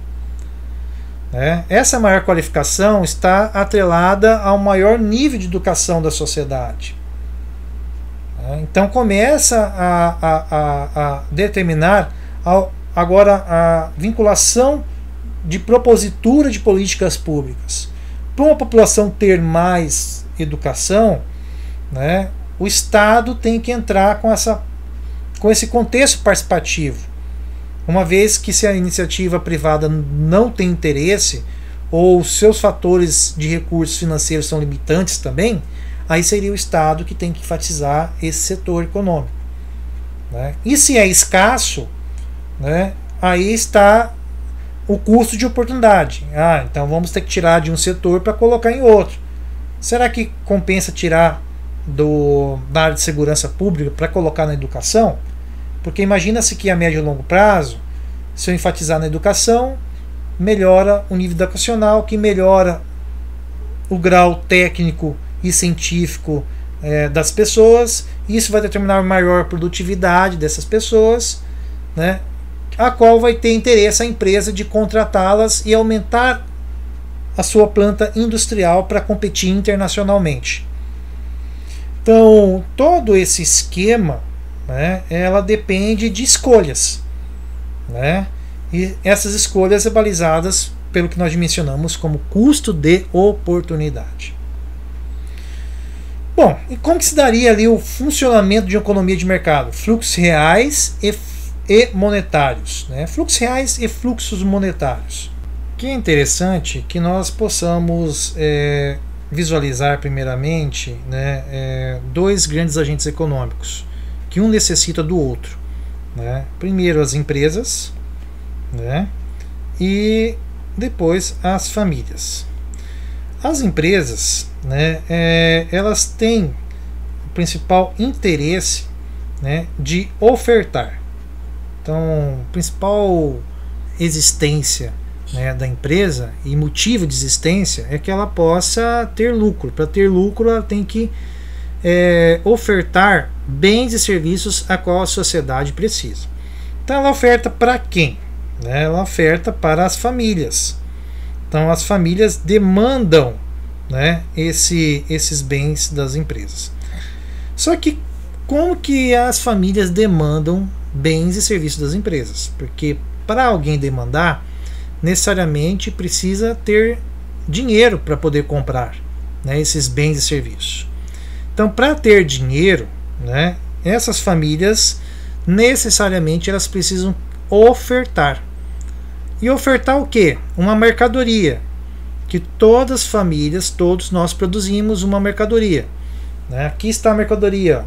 Né? Essa maior qualificação está atrelada ao maior nível de educação da sociedade. Então começa a determinar agora a vinculação de propositura de políticas públicas. Para uma população ter mais educação, né, o Estado tem que entrar com esse contexto participativo. Uma vez que, se a iniciativa privada não tem interesse, ou seus fatores de recursos financeiros são limitantes também, aí seria o Estado que tem que enfatizar esse setor econômico. Né? E se é escasso, né, aí está o custo de oportunidade. Então vamos ter que tirar de um setor para colocar em outro. Será que compensa tirar da área de segurança pública para colocar na educação? Porque imagina-se que a médio e longo prazo se eu enfatizar na educação, melhora o nível educacional, que melhora o grau técnico e científico das pessoas. Isso vai determinar maior produtividade dessas pessoas, né, a qual vai ter interesse a empresa de contratá-las e aumentar a sua planta industrial para competir internacionalmente. Então, todo esse esquema, né, ela depende de escolhas, né, e essas escolhas são balizadas pelo que nós mencionamos como custo de oportunidade. Bom, e como que se daria ali o funcionamento de uma economia de mercado? Fluxos reais e monetários, né? Fluxos reais e fluxos monetários. O que é interessante que nós possamos visualizar primeiramente, né, dois grandes agentes econômicos, que um necessita do outro, né? Primeiro as empresas, né, e depois as famílias. As empresas, né, elas têm o principal interesse, né, de ofertar. Então, a principal existência, né, da empresa e motivo de existência é que ela possa ter lucro. Para ter lucro, ela tem que ofertar bens e serviços a qual a sociedade precisa. Então, ela oferta para quem? Né? Ela oferta para as famílias. Então, as famílias demandam, né, esses bens das empresas. Só que como que as famílias demandam bens e serviços das empresas? Porque para alguém demandar, necessariamente precisa ter dinheiro para poder comprar, né, esses bens e serviços. Então, para ter dinheiro, né, essas famílias necessariamente elas precisam ofertar. E ofertar o quê? Uma mercadoria. Que todas as famílias, todos nós produzimos uma mercadoria, né? Aqui está a mercadoria,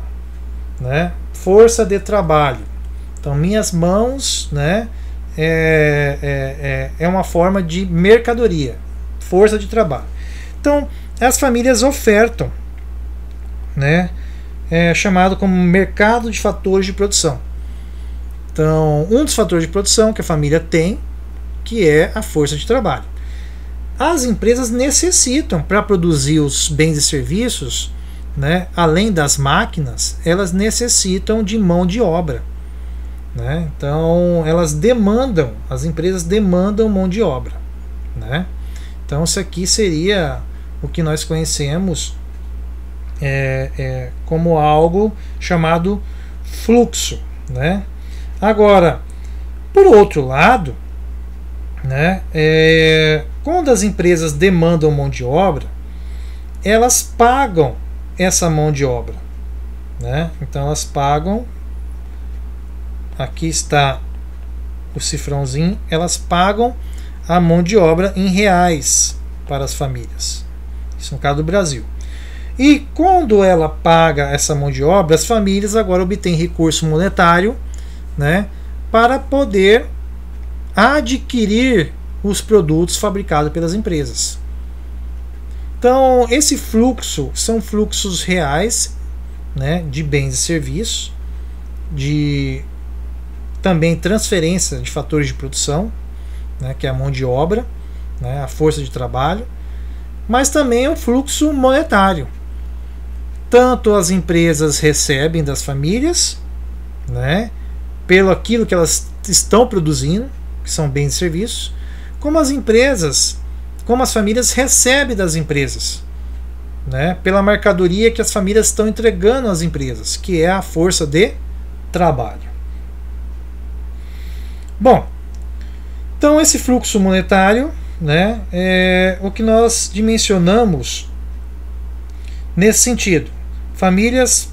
né? Força de trabalho. Então, minhas mãos, né, é uma forma de mercadoria, força de trabalho. Então, as famílias ofertam, né, chamado como mercado de fatores de produção. Então, um dos fatores de produção que a família tem, que é a força de trabalho. As empresas necessitam, para produzir os bens e serviços, né, além das máquinas, elas necessitam de mão de obra, né? Então, elas demandam, as empresas demandam mão de obra, né? Então, isso aqui seria o que nós conhecemos como algo chamado fluxo, né? Agora, por outro lado, né, quando as empresas demandam mão de obra, elas pagam essa mão de obra, né? Então elas pagam, aqui está o cifrãozinho, elas pagam a mão de obra em reais para as famílias. Isso no caso do Brasil. E quando ela paga essa mão de obra, as famílias agora obtêm recurso monetário, né, para poder adquirir os produtos fabricados pelas empresas. Então, esse fluxo são fluxos reais, né, de bens e serviços, de também transferência de fatores de produção, né, que é a mão de obra, né, a força de trabalho, mas também é um fluxo monetário. Tanto as empresas recebem das famílias, né, pelo aquilo que elas estão produzindo, que são bens e serviços, como as empresas, como as famílias recebem das empresas, né, pela mercadoria que as famílias estão entregando às empresas, que é a força de trabalho. Bom, então esse fluxo monetário, né, é o que nós dimensionamos nesse sentido. Famílias,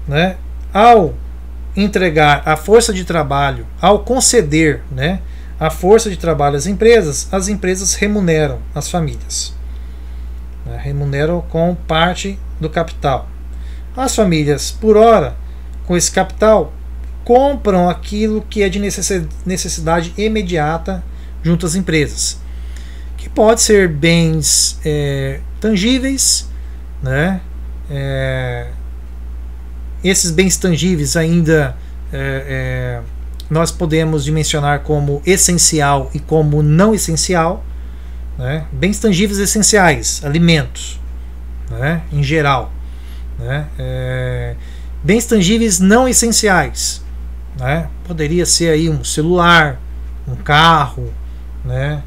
né, ao entregar a força de trabalho, ao conceder, né, a força de trabalho às empresas, as empresas remuneram as famílias, né, remuneram com parte do capital. As famílias, por hora, com esse capital, compram aquilo que é de necessidade imediata junto às empresas, que pode ser bens tangíveis, né? Esses bens tangíveis ainda nós podemos dimensionar como essencial e como não essencial, né? Bens tangíveis essenciais, alimentos, né? Em geral, né? Bens tangíveis não essenciais, né? Poderia ser aí um celular, um carro, né?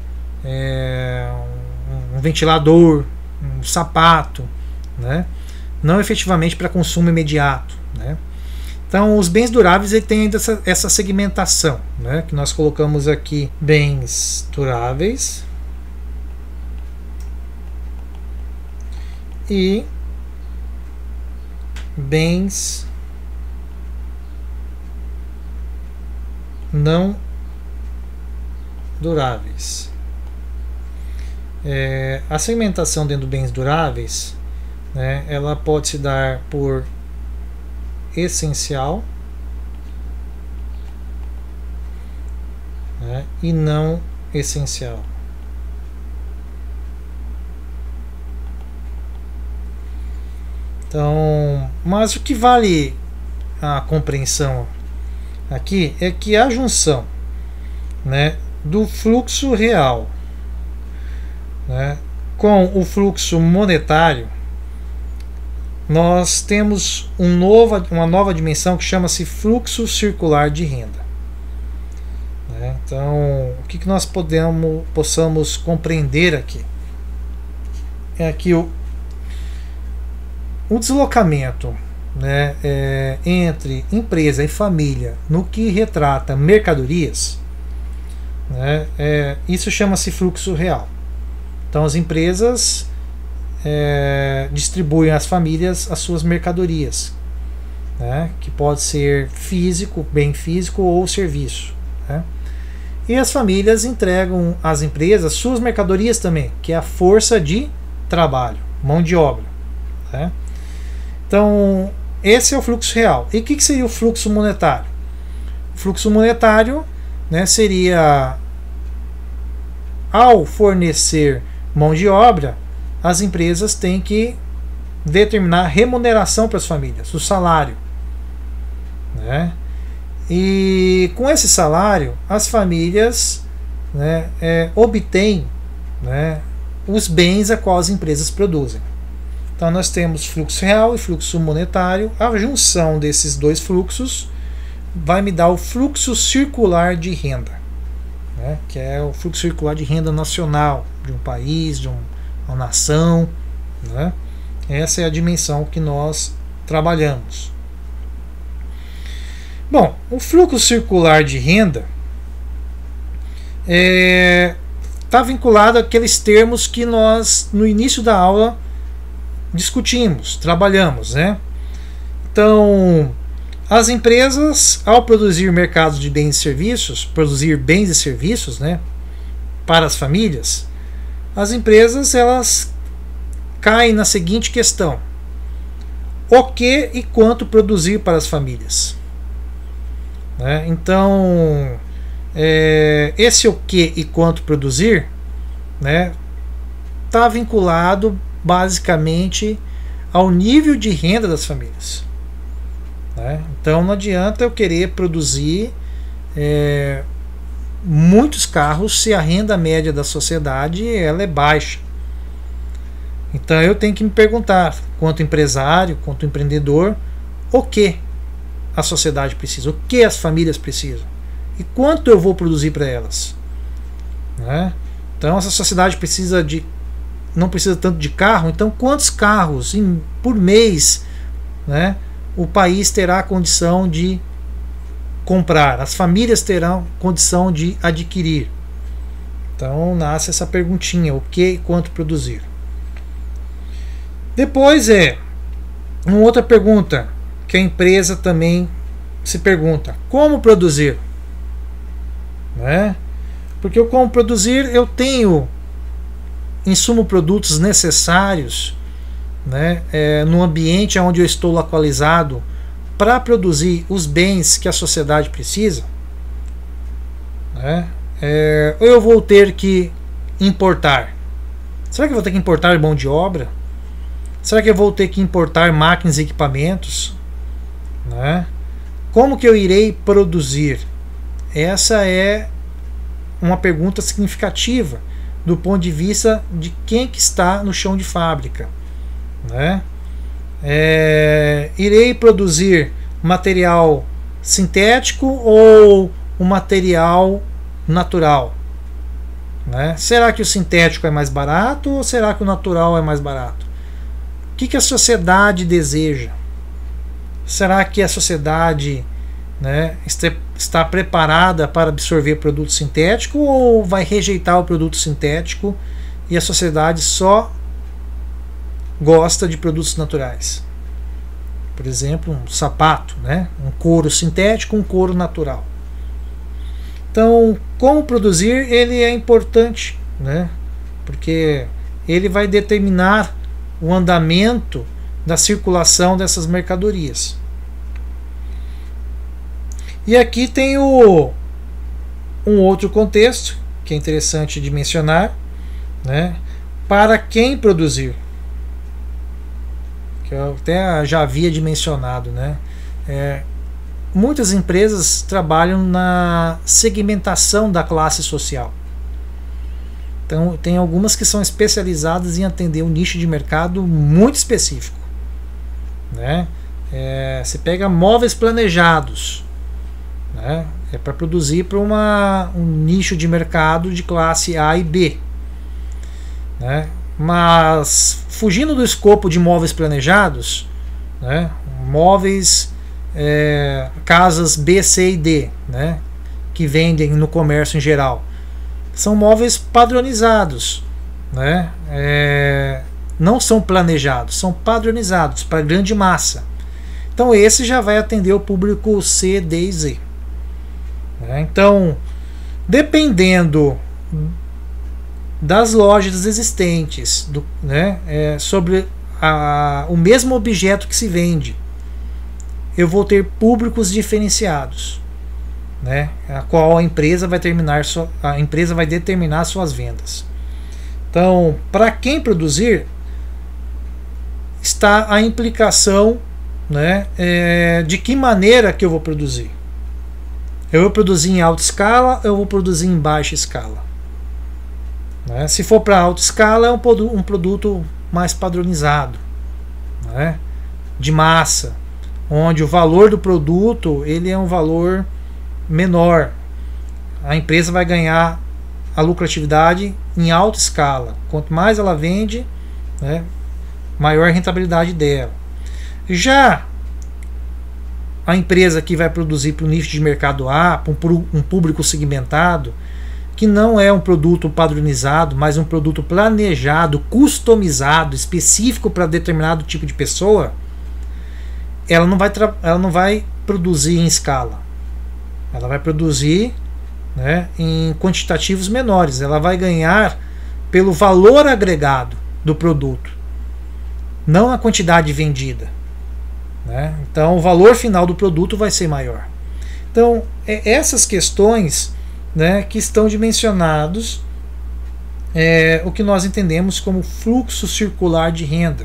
Um ventilador, um sapato, né? Não efetivamente para consumo imediato, né? Então, os bens duráveis ele tem ainda essa segmentação, né? Que nós colocamos aqui: bens duráveis e bens não duráveis. A segmentação dentro dos bens duráveis, né, ela pode se dar por essencial, né, e não essencial. Então, mas o que vale a compreensão aqui é que a junção, né, do fluxo real, né, com o fluxo monetário, nós temos uma nova dimensão que chama-se fluxo circular de renda. Né? Então, o que nós possamos compreender aqui? É que o deslocamento, né, entre empresa e família no que retrata mercadorias, né, isso chama-se fluxo real. Então, as empresas distribuem às famílias as suas mercadorias, né, que pode ser físico, bem físico ou serviço, né? E as famílias entregam às empresas suas mercadorias também, que é a força de trabalho, mão de obra, né? Então, esse é o fluxo real. E o que seria o fluxo monetário? O fluxo monetário, né, seria, ao fornecer mão de obra, as empresas têm que determinar remuneração para as famílias, o salário, né? E com esse salário, as famílias, né, obtêm, né, os bens a qual as empresas produzem. Então nós temos fluxo real e fluxo monetário. A junção desses dois fluxos vai me dar o fluxo circular de renda, né, que é o fluxo circular de renda nacional de um país, de uma nação, né? Essa é a dimensão que nós trabalhamos. Bom, o fluxo circular de renda está vinculado àqueles termos que nós no início da aula discutimos, trabalhamos, né? Então, as empresas, ao produzir mercados de bens e serviços, produzir bens e serviços, né, para as famílias, as empresas elas caem na seguinte questão: o que e quanto produzir para as famílias, né? Então, esse o que e quanto produzir, né, está vinculado basicamente ao nível de renda das famílias, né? Então não adianta eu querer produzir muitos carros se a renda média da sociedade ela é baixa. Então eu tenho que me perguntar, quanto empresário, quanto empreendedor, o que a sociedade precisa, o que as famílias precisam e quanto eu vou produzir para elas, né? Então essa sociedade não precisa tanto de carro, então quantos carros por mês, né, o país terá condição de comprar, as famílias terão condição de adquirir? Então nasce essa perguntinha: o que e quanto produzir? Depois uma outra pergunta que a empresa também se pergunta: como produzir? Né? Porque eu como produzir, eu tenho insumo, produtos necessários, né, no ambiente onde eu estou localizado para produzir os bens que a sociedade precisa, né? Ou eu vou ter que importar? Será que eu vou ter que importar mão de obra? Será que eu vou ter que importar máquinas e equipamentos, né? Como que eu irei produzir? Essa é uma pergunta significativa do ponto de vista de quem que está no chão de fábrica, né? Irei produzir material sintético ou um material natural, né? Será que o sintético é mais barato ou será que o natural é mais barato? O que a sociedade deseja? Será que a sociedade, né, está preparada para absorver produto sintético ou vai rejeitar o produto sintético e a sociedade só gosta de produtos naturais? Por exemplo, um sapato, né, um couro sintético, um couro natural. Então, como produzir, ele é importante, né, porque ele vai determinar o andamento da circulação dessas mercadorias. E aqui tem um outro contexto que é interessante de mencionar, né? Para quem produzir, que eu até já havia mencionado, né? Muitas empresas trabalham na segmentação da classe social. Então, tem algumas que são especializadas em atender um nicho de mercado muito específico, né? Você pega móveis planejados, né? É para produzir para um nicho de mercado de classe A e B, né? Mas fugindo do escopo de móveis planejados, né? Móveis, casas B, C e D, né? Que vendem no comércio em geral, são móveis padronizados, né? Não são planejados, são padronizados para grande massa. Então esse já vai atender o público C, D e Z. Então, dependendo das lojas existentes, sobre o mesmo objeto que se vende, eu vou ter públicos diferenciados, né, a qual a empresa vai determinar suas vendas. Então, para quem produzir, está a implicação, né, de que maneira que eu vou produzir. Eu vou produzir em alta escala, eu vou produzir em baixa escala, né? Se for para alta escala, é um produto mais padronizado, né, de massa, onde o valor do produto ele é um valor menor. A empresa vai ganhar a lucratividade em alta escala. Quanto mais ela vende, né, maior a rentabilidade dela. Já a empresa que vai produzir para o nicho de mercado A, para um público segmentado, que não é um produto padronizado, mas um produto planejado, customizado, específico para determinado tipo de pessoa, ela não vai produzir em escala. Ela vai produzir, né, em quantitativos menores. Ela vai ganhar pelo valor agregado do produto, não a quantidade vendida, né? Então o valor final do produto vai ser maior. Então essas questões, né, que estão dimensionados o que nós entendemos como fluxo circular de renda,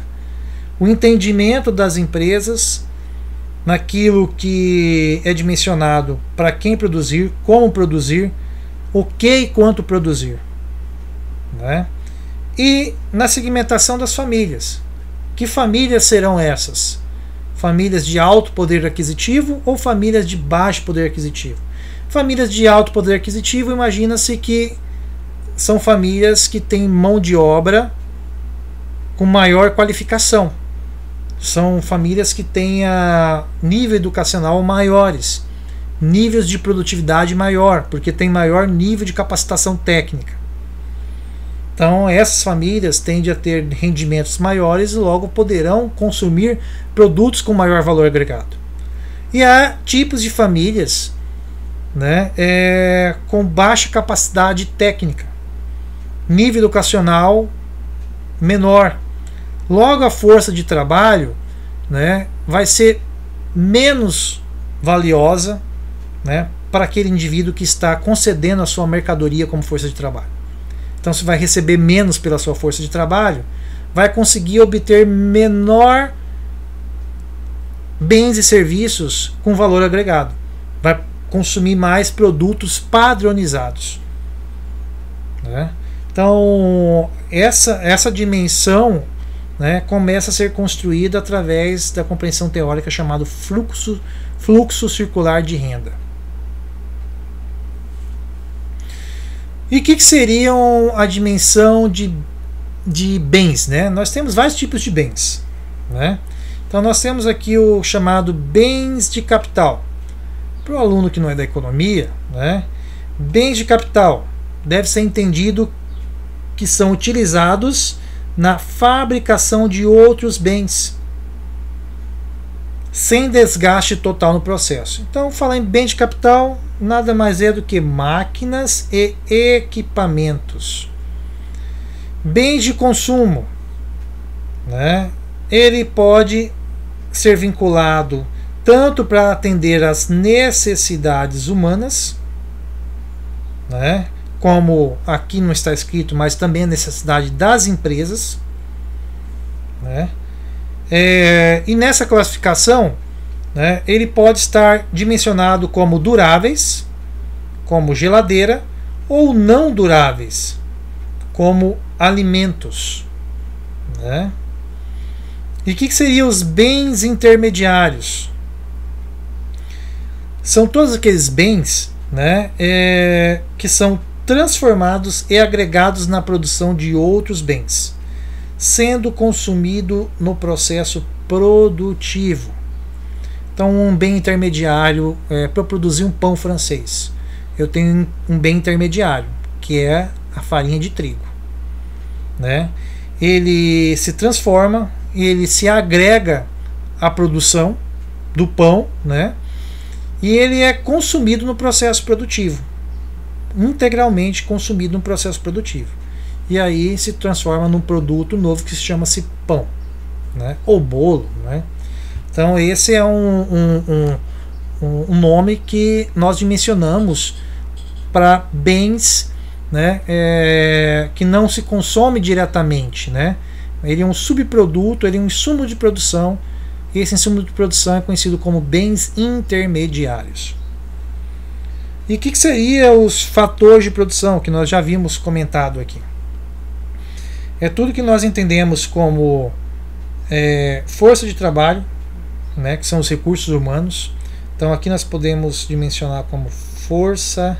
o entendimento das empresas naquilo que é dimensionado para quem produzir, como produzir, o que e quanto produzir, né? E na segmentação das famílias. Que famílias serão essas? Famílias de alto poder aquisitivo ou famílias de baixo poder aquisitivo? Famílias de alto poder aquisitivo, imagina-se que são famílias que têm mão de obra com maior qualificação. São famílias que têm nível educacional maiores, níveis de produtividade maior, porque tem maior nível de capacitação técnica. Então essas famílias tendem a ter rendimentos maiores e logo poderão consumir produtos com maior valor agregado. E há tipos de famílias, né, com baixa capacidade técnica, nível educacional menor. Logo a força de trabalho, né, vai ser menos valiosa, né, para aquele indivíduo que está concedendo a sua mercadoria como força de trabalho. Então você vai receber menos pela sua força de trabalho, vai conseguir obter menor bens e serviços com valor agregado, vai consumir mais produtos padronizados, né? Então essa dimensão, né, começa a ser construída através da compreensão teórica chamada fluxo circular de renda. E o que seriam a dimensão de bens, né? Nós temos vários tipos de bens, né? Então nós temos aqui o chamado bens de capital. Para o aluno que não é da economia, né, bens de capital deve ser entendido que são utilizados na fabricação de outros bens, sem desgaste total no processo. Então, falar em bem de capital nada mais é do que máquinas e equipamentos. Bens de consumo, né? Ele pode ser vinculado tanto para atender às necessidades humanas, né? Como aqui não está escrito, mas também a necessidade das empresas, né? E nessa classificação, né, ele pode estar dimensionado como duráveis, como geladeira, ou não duráveis, como alimentos, né? E o que seriam os bens intermediários? São todos aqueles bens, né, que são transformados e agregados na produção de outros bens, sendo consumido no processo produtivo. Então, um bem intermediário, para produzir um pão francês, eu tenho um bem intermediário, que é a farinha de trigo, né? Ele se transforma, ele se agrega à produção do pão, né? E ele é consumido no processo produtivo, integralmente consumido no processo produtivo. E aí se transforma num produto novo que se chama-se pão, né? Ou bolo, né? Então esse é um nome que nós dimensionamos para bens, né, que não se consome diretamente, né? Ele é um subproduto, ele é um insumo de produção, e esse insumo de produção é conhecido como bens intermediários. E o que seriam os fatores de produção que nós já vimos comentado aqui? É tudo que nós entendemos como força de trabalho, né, que são os recursos humanos. Então aqui nós podemos dimensionar como força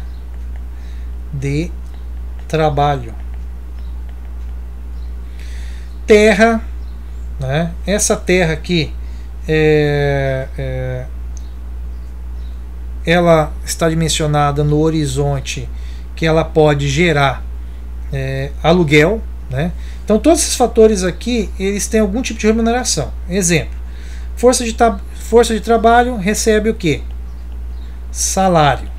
de trabalho. Terra, né? Essa terra aqui ela está dimensionada no horizonte que ela pode gerar aluguel, né? Então todos esses fatores aqui eles têm algum tipo de remuneração. Exemplo: força de trabalho recebe o quê? Salário.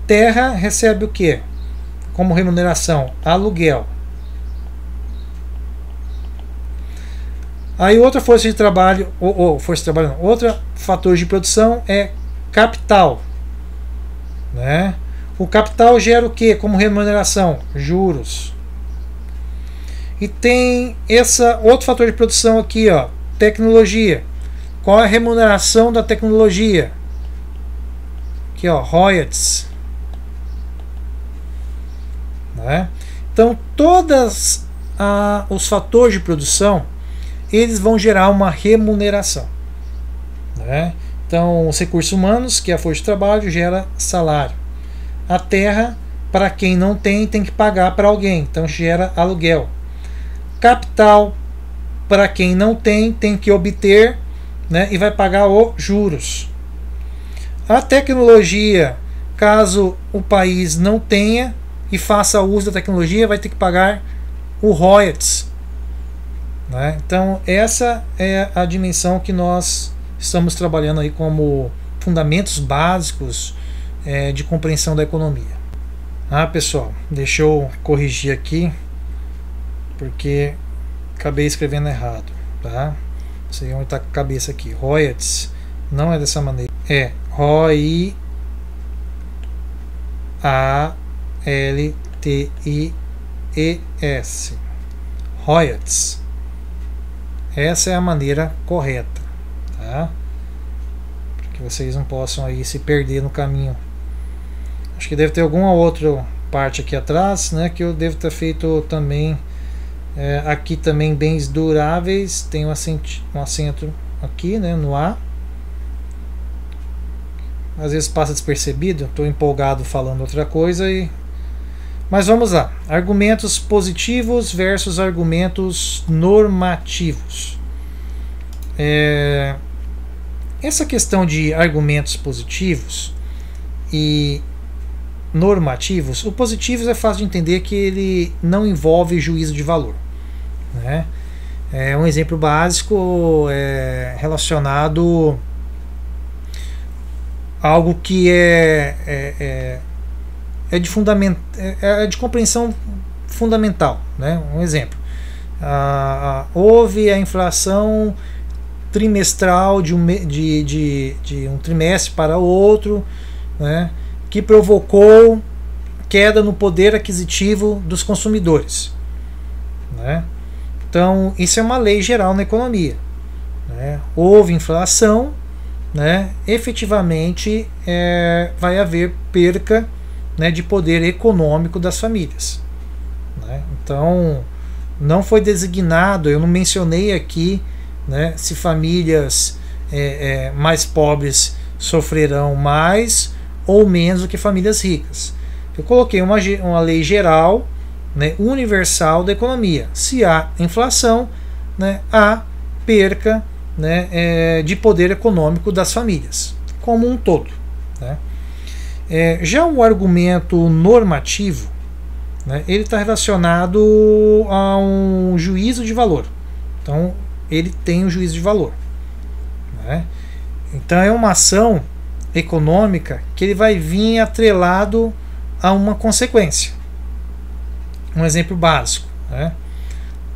Terra recebe o quê? Como remuneração? Aluguel. Aí outra força de trabalho, outro fator de produção é capital, né? O capital gera o quê como remuneração? Juros. E tem esse outro fator de produção aqui, ó, tecnologia. Qual é a remuneração da tecnologia? Aqui, ó, royalties, né? Então todos os fatores de produção eles vão gerar uma remuneração, né? Então os recursos humanos, que é a força de trabalho, gera salário. A terra, para quem não tem que pagar para alguém, então gera aluguel. Capital, para quem não tem que obter, né, e vai pagar os juros. A tecnologia, caso o país não tenha e faça uso da tecnologia, vai ter que pagar o royalties, né? Então essa é a dimensão que nós estamos trabalhando aí como fundamentos básicos de compreensão da economia. Pessoal, deixa eu corrigir aqui porque acabei escrevendo errado, tá? Não sei onde está a cabeça aqui. Royalties não é dessa maneira, é ROI ALTIES, royalties. Essa é a maneira correta, tá? que vocês não possam aí se perder no caminho. Acho que deve ter alguma outra parte aqui atrás, né, que eu devo ter feito também. Aqui também bens duráveis, tem um acento aqui, né, no A. Às vezes passa despercebido, estou empolgado falando outra coisa. Mas vamos lá. Argumentos positivos versus argumentos normativos. Essa questão de argumentos positivos e normativos, o positivos é fácil de entender que ele não envolve juízo de valor, né? Um exemplo básico relacionado a algo que é de compreensão fundamental, né? Um exemplo, houve a inflação trimestral de um trimestre para o outro, né, que provocou queda no poder aquisitivo dos consumidores, né? Então, isso é uma lei geral na economia, né? Houve inflação, né? Efetivamente vai haver perca, né, de poder econômico das famílias, né? Então, não foi designado, eu não mencionei aqui, né, se famílias mais pobres sofrerão mais ou menos do que famílias ricas. Eu coloquei uma lei geral, né, universal da economia. Se há inflação, né, há perca, né, de poder econômico das famílias, como um todo, né? Já o argumento normativo, né, ele está relacionado a um juízo de valor. Então, ele tem um juízo de valor, né? Então, é uma ação econômica que ele vai vir atrelado a uma consequência. Um exemplo básico, né?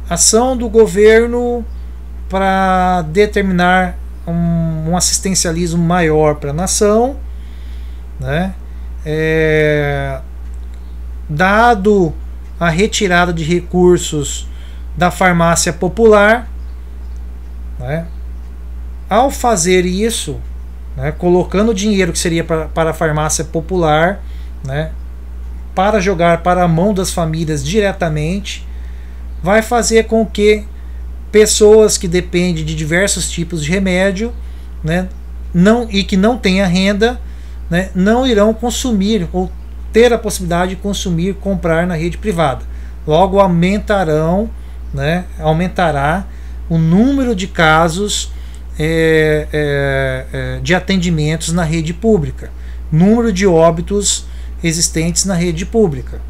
Ação do governo para determinar um assistencialismo maior para a nação, né? Dado a retirada de recursos da farmácia popular, né? Ao fazer isso, né, colocando o dinheiro que seria para a farmácia popular, né, para jogar para a mão das famílias diretamente, vai fazer com que pessoas que dependem de diversos tipos de remédio, né, e que não tenham renda, né, não irão consumir ou ter a possibilidade de consumir, comprar na rede privada. Logo aumentará o número de casos de atendimentos na rede pública, número de óbitos existentes na rede pública,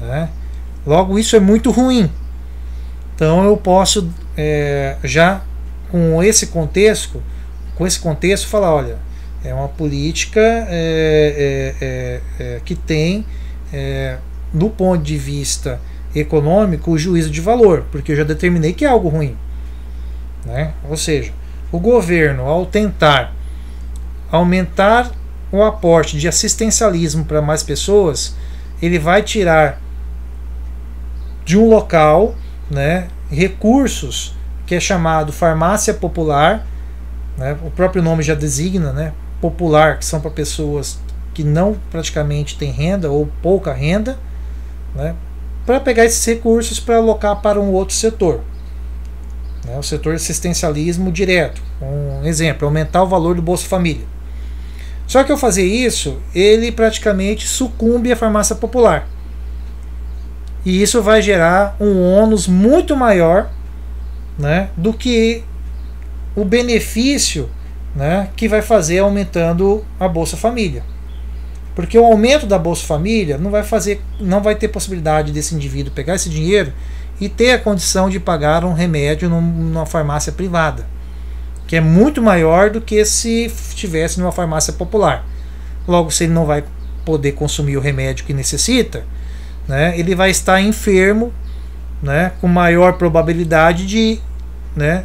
né? Logo, isso é muito ruim. Então eu posso já com esse contexto falar, olha, é uma política que tem, do ponto de vista econômico, o juízo de valor, porque eu já determinei que é algo ruim, né? Ou seja, o governo, ao tentar aumentar o aporte de assistencialismo para mais pessoas, ele vai tirar de um local, né, recursos que é chamado farmácia popular, né? O próprio nome já designa, né, popular, que são para pessoas que não praticamente têm renda ou pouca renda, né, para pegar esses recursos para alocar para um outro setor, né, o setor de assistencialismo direto. Um exemplo, aumentar o valor do Bolsa Família. Só que ao fazer isso, ele praticamente sucumbe à farmácia popular. E isso vai gerar um ônus muito maior, né, do que o benefício, né, que vai fazer aumentando a Bolsa Família. Porque o aumento da Bolsa Família não vai ter possibilidade desse indivíduo pegar esse dinheiro e ter a condição de pagar um remédio numa farmácia privada, que é muito maior do que se estivesse numa farmácia popular. Logo, se ele não vai poder consumir o remédio que necessita, né, ele vai estar enfermo, né, com maior probabilidade de, né,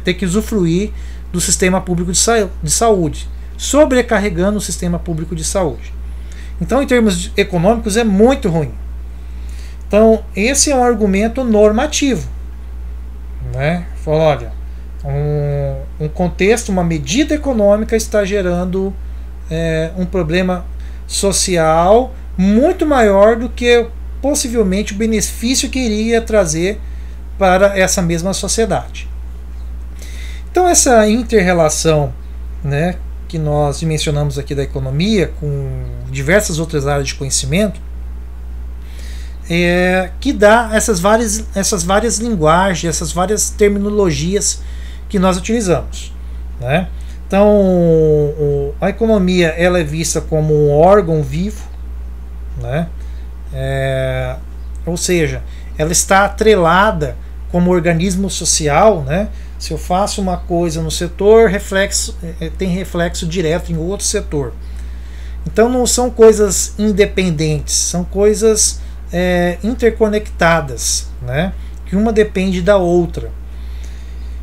ter que usufruir do sistema público de saúde, sobrecarregando o sistema público de saúde. Então, em termos econômicos, é muito ruim. Então, esse é um argumento normativo, né? Fala, olha, um contexto, uma medida econômica está gerando um problema social muito maior do que possivelmente o benefício que iria trazer para essa mesma sociedade. Então essa inter-relação, né, que nós dimensionamos aqui da economia com diversas outras áreas de conhecimento, que dá essas várias linguagens, essas várias terminologias que nós utilizamos, né? Então a economia ela é vista como um órgão vivo, né? Ou seja, ela está atrelada como organismo social, né? Se eu faço uma coisa no setor, tem reflexo direto em outro setor. Então não são coisas independentes, são coisas interconectadas, né? Que uma depende da outra.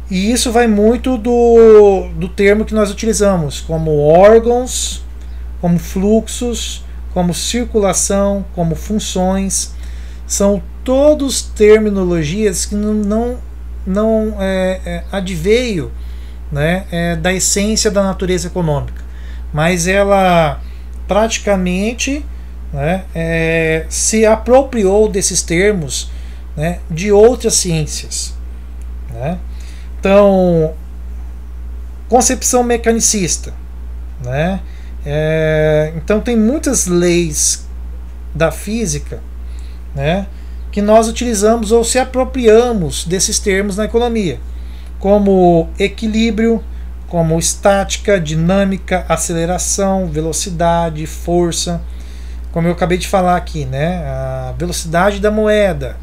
E isso vai muito do termo que nós utilizamos, como órgãos, como fluxos, como circulação, como funções. São todos terminologias que não adveio, né, da essência da natureza econômica, mas ela praticamente, né, se apropriou desses termos, né, de outras ciências, né? Então, concepção mecanicista, né? Então tem muitas leis da física, né, que nós utilizamos ou se apropriamos desses termos na economia, como equilíbrio, como estática, dinâmica, aceleração, velocidade, força, como eu acabei de falar aqui, né, a velocidade da moeda,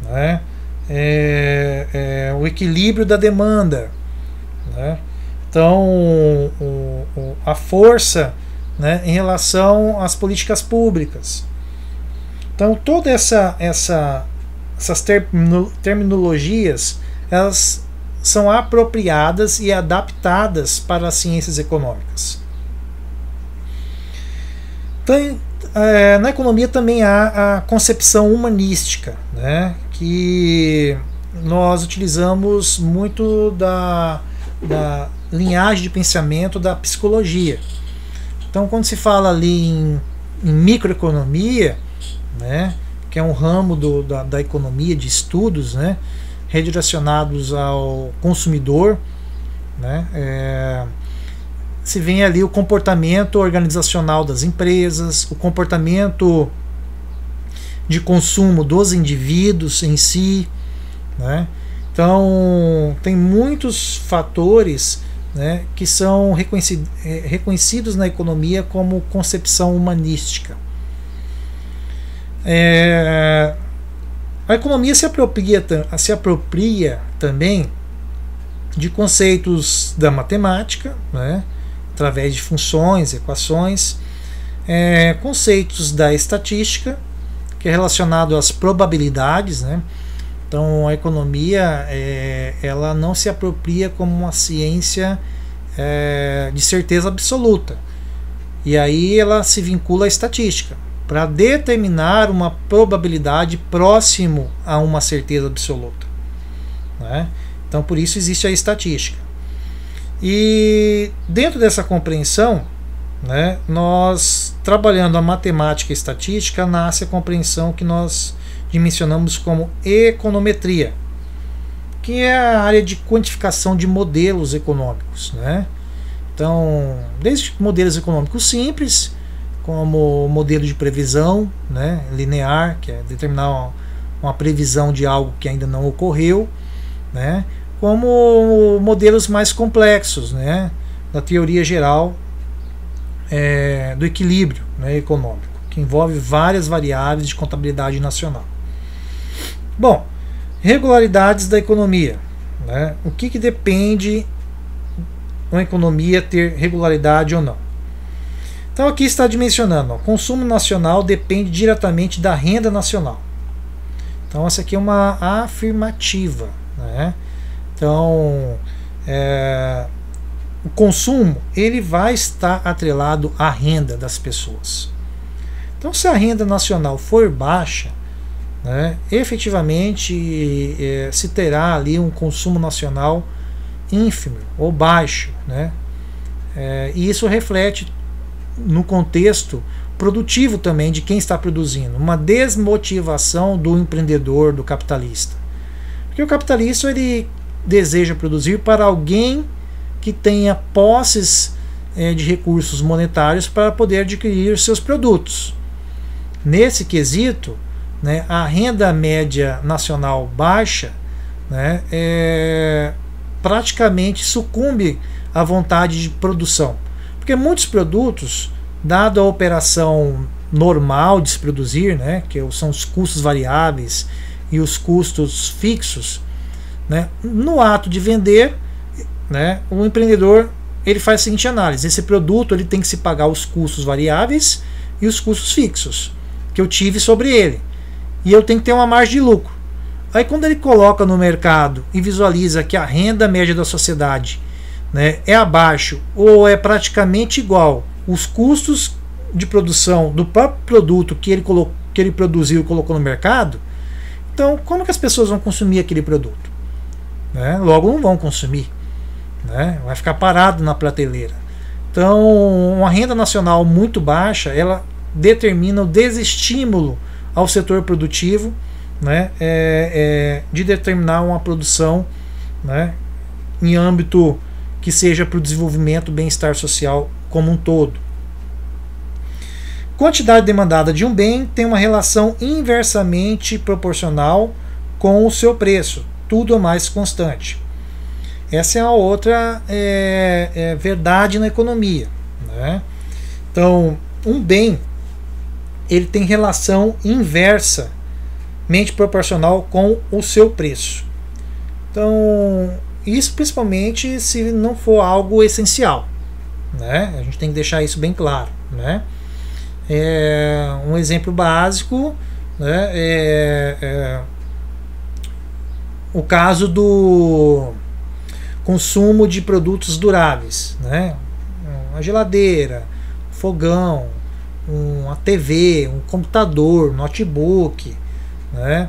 né, o equilíbrio da demanda, né, então a força, né, em relação às políticas públicas. Então todas essas terminologias, elas são apropriadas e adaptadas para as ciências econômicas. Então, na economia também há a concepção humanística, né, que nós utilizamos muito da linhagem de pensamento da psicologia. Então quando se fala ali em microeconomia, né, que é um ramo da economia, de estudos, né, redirecionados ao consumidor, né, se vê ali o comportamento organizacional das empresas, o comportamento de consumo dos indivíduos em si, né? Então tem muitos fatores, né, que são reconhecidos na economia como concepção humanística. A economia se apropria também de conceitos da matemática, né, através de funções, equações, conceitos da estatística, que é relacionado às probabilidades, né? Então a economia ela não se apropria como uma ciência de certeza absoluta, e aí ela se vincula à estatística para determinar uma probabilidade próximo a uma certeza absoluta, né? Então por isso existe a estatística. E dentro dessa compreensão, né, nós trabalhando a matemática e estatística, nasce a compreensão que nós dimensionamos como econometria, que é a área de quantificação de modelos econômicos, né? Então, desde modelos econômicos simples, como modelo de previsão, né, linear, que é determinar uma previsão de algo que ainda não ocorreu, né, como modelos mais complexos, né, da teoria geral do equilíbrio, né, econômico, que envolve várias variáveis de contabilidade nacional. Bom, regularidades da economia, né, o que depende uma economia ter regularidade ou não. Então aqui está dimensionando, o consumo nacional depende diretamente da renda nacional. Então essa aqui é uma afirmativa, né? Então o consumo ele vai estar atrelado à renda das pessoas. Então se a renda nacional for baixa, né, efetivamente se terá ali um consumo nacional ínfimo ou baixo, né? E isso reflete no contexto produtivo também de quem está produzindo, uma desmotivação do empreendedor, do capitalista. Porque o capitalista ele deseja produzir para alguém que tenha posses de recursos monetários para poder adquirir seus produtos. Nesse quesito, né, a renda média nacional baixa, né, praticamente sucumbe à vontade de produção. Porque muitos produtos, dado a operação normal de se produzir, né, que são os custos variáveis e os custos fixos, né, no ato de vender, né, o empreendedor ele faz a seguinte análise: esse produto ele tem que se pagar os custos variáveis e os custos fixos que eu tive sobre ele, e eu tenho que ter uma margem de lucro. Aí quando ele coloca no mercado e visualiza que a renda média da sociedade, né, é abaixo ou é praticamente igual os custos de produção do próprio produto que ele produziu e colocou no mercado, então como que as pessoas vão consumir aquele produto? Né? Logo não vão consumir, né? Vai ficar parado na prateleira. Então uma renda nacional muito baixa, ela determina o desestímulo ao setor produtivo, né, de determinar uma produção, né, em âmbito que seja para o desenvolvimento e bem-estar social como um todo. Quantidade demandada de um bem tem uma relação inversamente proporcional com o seu preço, tudo mais constante. Essa é a outra verdade na economia, né? Então, um bem ele tem relação inversamente proporcional com o seu preço. Então, isso principalmente se não for algo essencial, né? A gente tem que deixar isso bem claro, né? Um exemplo básico, né, o caso do consumo de produtos duráveis, né? Uma geladeira, fogão, uma TV, um computador, notebook, né?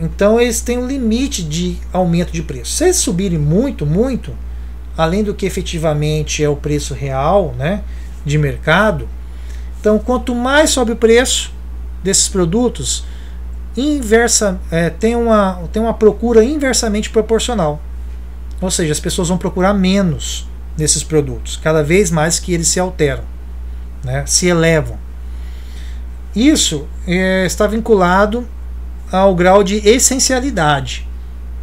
Então eles têm um limite de aumento de preço. Se eles subirem muito, além do que efetivamente é o preço real, né, de mercado, então quanto mais sobe o preço desses produtos, tem uma procura inversamente proporcional. Ou seja, as pessoas vão procurar menos desses produtos, cada vez mais que eles se alteram, né, se elevam. Isso está vinculado ao grau de essencialidade,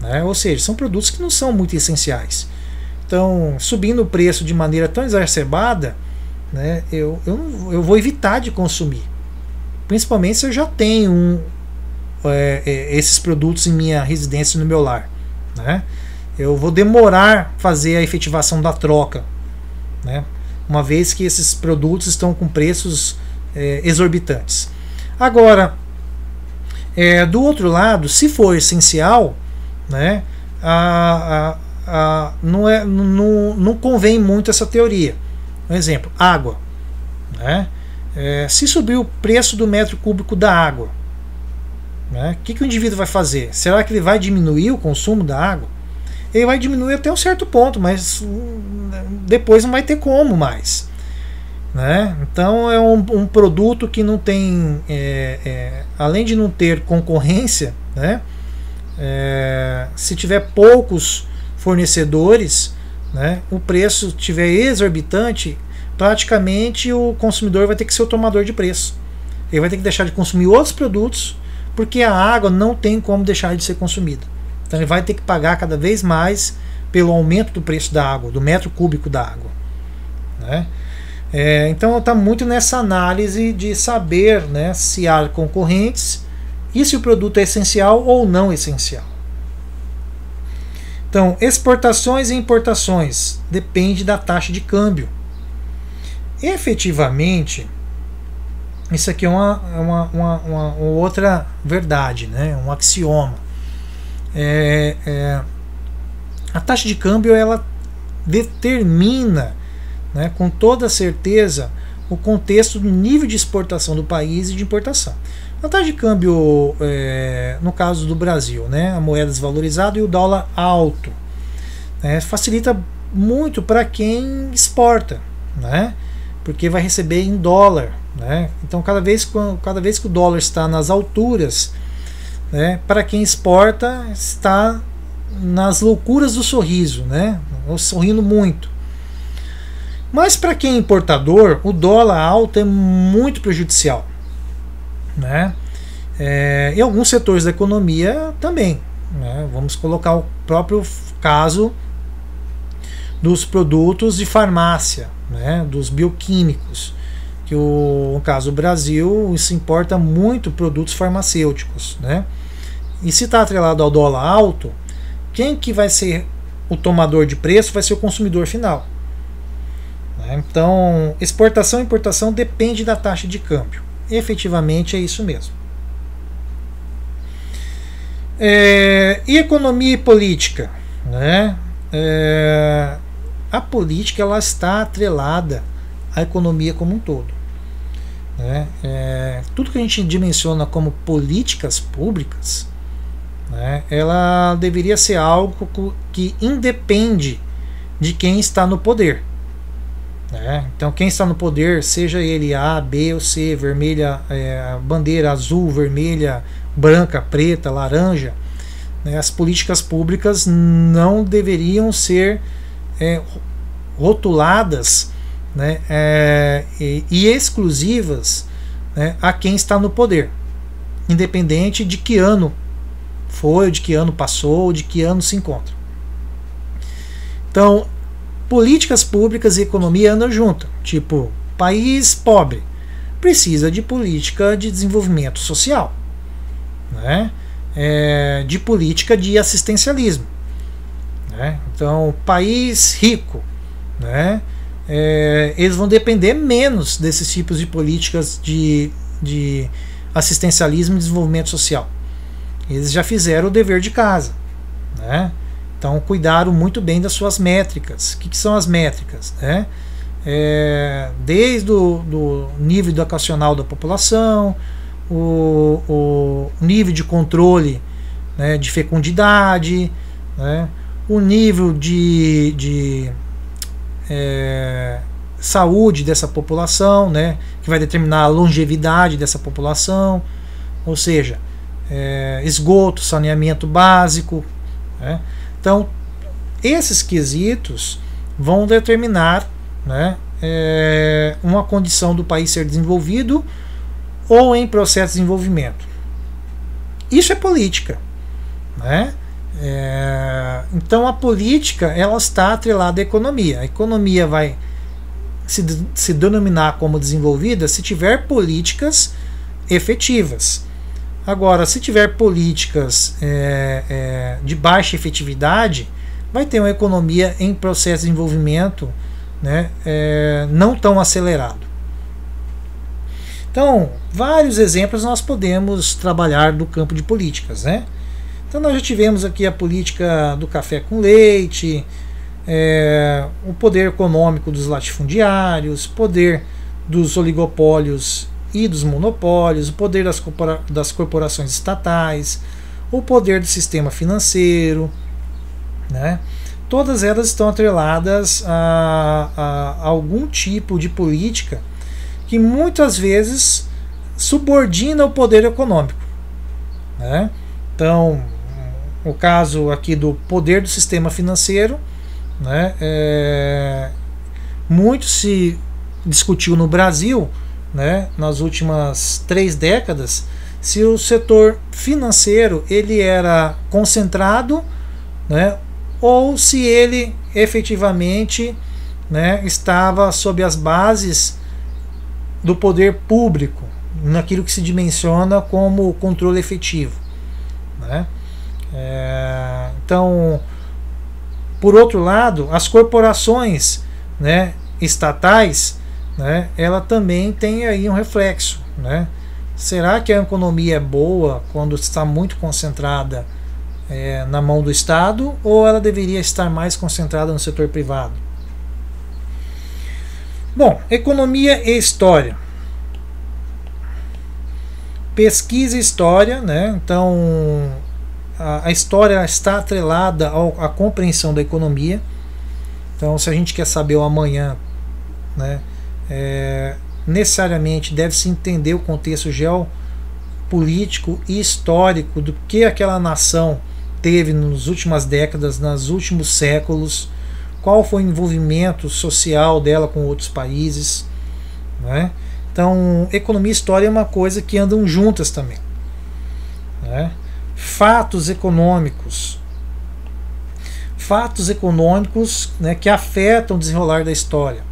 né? Ou seja, são produtos que não são muito essenciais. Então, subindo o preço de maneira tão exacerbada, né, eu vou evitar de consumir, principalmente se eu já tenho esses produtos em minha residência, no meu lar, né? Eu vou demorar fazer a efetivação da troca, né, uma vez que esses produtos estão com preços exorbitantes. Agora, do outro lado, se for essencial, né, não convém muito essa teoria. Um exemplo, água, né? Se subir o preço do metro cúbico da água, né, o que o indivíduo vai fazer? Será que ele vai diminuir o consumo da água? Ele vai diminuir até um certo ponto, mas depois não vai ter como mais, né? Então é um produto que não tem, além de não ter concorrência, né, se tiver poucos fornecedores, né, o preço estiver exorbitante, praticamente o consumidor vai ter que ser o tomador de preço. Ele vai ter que deixar de consumir outros produtos, porque a água não tem como deixar de ser consumida. Então ele vai ter que pagar cada vez mais pelo aumento do preço da água, do metro cúbico da água, né? Então está muito nessa análise de saber, né, se há concorrentes e se o produto é essencial ou não essencial. Então, exportações e importações depende da taxa de câmbio. Efetivamente, isso aqui é uma outra verdade, né, um axioma. A taxa de câmbio ela determina, né, com toda certeza o contexto do nível de exportação do país e de importação. A taxa de câmbio, no caso do Brasil, né, a moeda desvalorizada e o dólar alto, né? Facilita muito para quem exporta, né? Porque vai receber em dólar, né? Então cada vez que o dólar está nas alturas, né, para quem exporta está nas loucuras do sorriso, né? Sorrindo muito. Mas para quem é importador, o dólar alto é muito prejudicial, né? Em alguns setores da economia também, né? Vamos colocar o próprio caso dos produtos de farmácia, né? Dos bioquímicos, que no caso do Brasil se importa muito produtos farmacêuticos, né? E se está atrelado ao dólar alto, quem que vai ser o tomador de preço vai ser o consumidor final. Então, exportação e importação depende da taxa de câmbio. Efetivamente é isso mesmo. E economia e política, né? A política ela está atrelada à economia como um todo, né? Tudo que a gente dimensiona como políticas públicas, né, ela deveria ser algo que independe de quem está no poder. Então quem está no poder, seja ele A, B ou C, vermelha, bandeira azul, vermelha, branca, preta, laranja, né, as políticas públicas não deveriam ser rotuladas, né, e exclusivas, né, a quem está no poder, independente de que ano foi, de que ano passou, de que ano se encontra. Então, políticas públicas e economia andam junto. Tipo, país pobre precisa de política de desenvolvimento social, né? De política de assistencialismo, né? Então, país rico, né? Eles vão depender menos desses tipos de políticas de assistencialismo e desenvolvimento social. Eles já fizeram o dever de casa, né? Então cuidaram muito bem das suas métricas. O que são as métricas, né? Desde o nível educacional da população, o nível de controle, né, de fecundidade, né, o nível de saúde dessa população, né, que vai determinar a longevidade dessa população, ou seja, esgoto, saneamento básico, né? Então, esses quesitos vão determinar, né, uma condição do país ser desenvolvido ou em processo de desenvolvimento. Isso é política, né? Então, a política ela está atrelada à economia. A economia vai se denominar como desenvolvida se tiver políticas efetivas. Agora, se tiver políticas de baixa efetividade, vai ter uma economia em processo de desenvolvimento, né, não tão acelerado. Então, vários exemplos nós podemos trabalhar do campo de políticas, né? Então, nós já tivemos aqui a política do café com leite, o poder econômico dos latifundiários, poder dos oligopólios e dos monopólios, o poder das corporações estatais, o poder do sistema financeiro, né? Todas elas estão atreladas a algum tipo de política que muitas vezes subordina o poder econômico, né? Então, o caso aqui do poder do sistema financeiro, né, muito se discutiu no Brasil, né, nas últimas 3 décadas, se o setor financeiro ele era concentrado, né, ou se ele efetivamente, né, estava sob as bases do poder público, naquilo que se dimensiona como controle efetivo, né? Então, por outro lado, as corporações, né, estatais, né, ela também tem aí um reflexo, né? Será que a economia é boa quando está muito concentrada na mão do Estado, ou ela deveria estar mais concentrada no setor privado? Bom, economia e história. Pesquisa e história, né? Então, a história está atrelada à compreensão da economia. Então, se a gente quer saber o amanhã, né, necessariamente deve-se entender o contexto geopolítico e histórico do que aquela nação teve nas últimas décadas, nos últimos séculos, qual foi o envolvimento social dela com outros países, né? Então, economia e história é uma coisa que andam juntas também, né? Fatos econômicos, né, que afetam o desenrolar da história.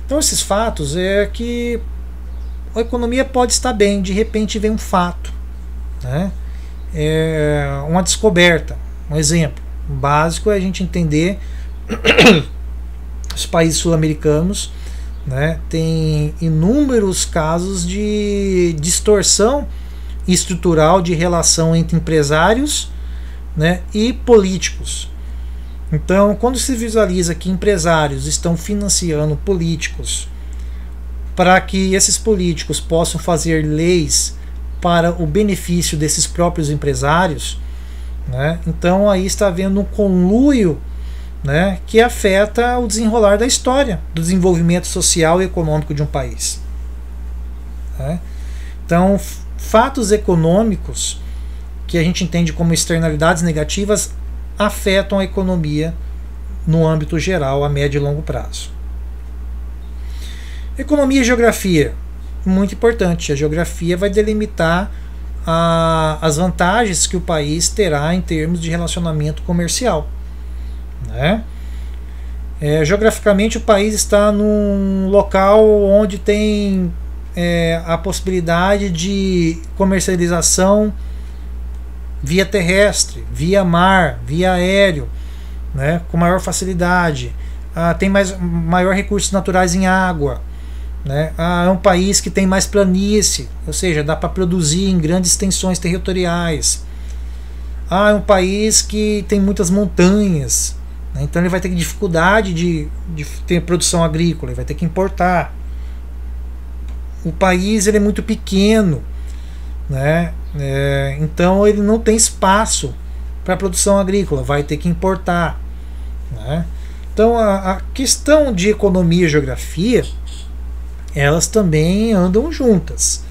Então, esses fatos é que a economia pode estar bem, de repente vem um fato, né? Uma descoberta. Um exemplo básico é a gente entender os países sul-americanos, né, tem inúmeros casos de distorção estrutural de relação entre empresários, né, e políticos. Então, quando se visualiza que empresários estão financiando políticos para que esses políticos possam fazer leis para o benefício desses próprios empresários, né, então aí está havendo um conluio, né, que afeta o desenrolar da história, do desenvolvimento social e econômico de um país, né? Então, fatos econômicos que a gente entende como externalidades negativas afetam a economia no âmbito geral, a médio e longo prazo. Economia e geografia, muito importante. A geografia vai delimitar as vantagens que o país terá em termos de relacionamento comercial, né? Geograficamente, o país está num local onde tem a possibilidade de comercialização via terrestre, via mar, via aéreo, né, com maior facilidade. Tem maior recursos naturais em água, né? É um país que tem mais planície, ou seja, dá para produzir em grandes extensões territoriais. É um país que tem muitas montanhas, né? Então ele vai ter dificuldade de ter produção agrícola, ele vai ter que importar. O país ele é muito pequeno, né? Então ele não tem espaço para produção agrícola, vai ter que importar, né? Então a questão de economia e geografia, elas também andam juntas,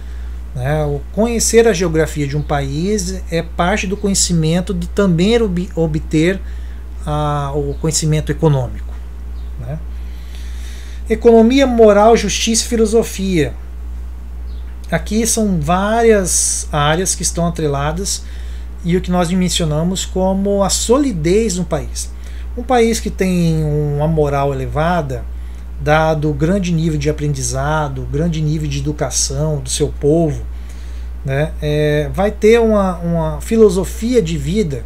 né? O conhecer a geografia de um país é parte do conhecimento de também obter o conhecimento econômico, né? Economia, moral, justiça e filosofia. Aqui são várias áreas que estão atreladas e o que nós dimensionamos como a solidez de um país. Um país que tem uma moral elevada, dado o grande nível de aprendizado, o grande nível de educação do seu povo, né, vai ter uma filosofia de vida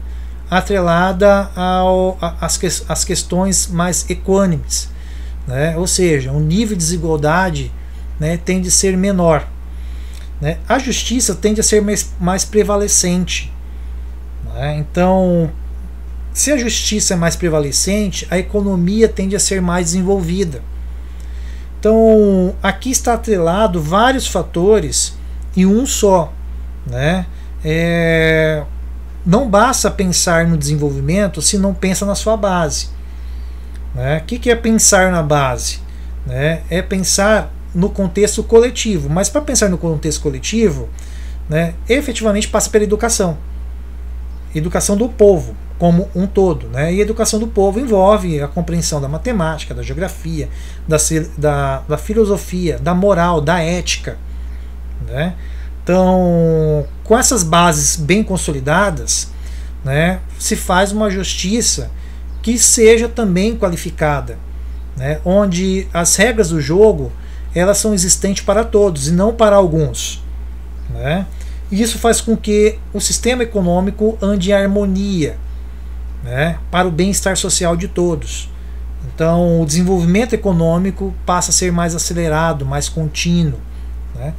atrelada às questões mais equânimes, né, ou seja, o nível de desigualdade, né, tende a ser menor, né, a justiça tende a ser mais prevalecente, né, então se a justiça é mais prevalecente, a economia tende a ser mais desenvolvida. Então, aqui está atrelado vários fatores em um só, né? Não basta pensar no desenvolvimento se não pensa na sua base, né? O que é pensar na base, né? É pensar no contexto coletivo. Mas para pensar no contexto coletivo, né, efetivamente passa pela educação. Educação do povo como um todo, né? E a educação do povo envolve a compreensão da matemática, da geografia, da filosofia, da moral, da ética, né? Então, com essas bases bem consolidadas, né, se faz uma justiça que seja também qualificada, né, onde as regras do jogo elas são existentes para todos e não para alguns, né? E isso faz com que o sistema econômico ande em harmonia, né, para o bem-estar social de todos. Então, o desenvolvimento econômico passa a ser mais acelerado, mais contínuo, né?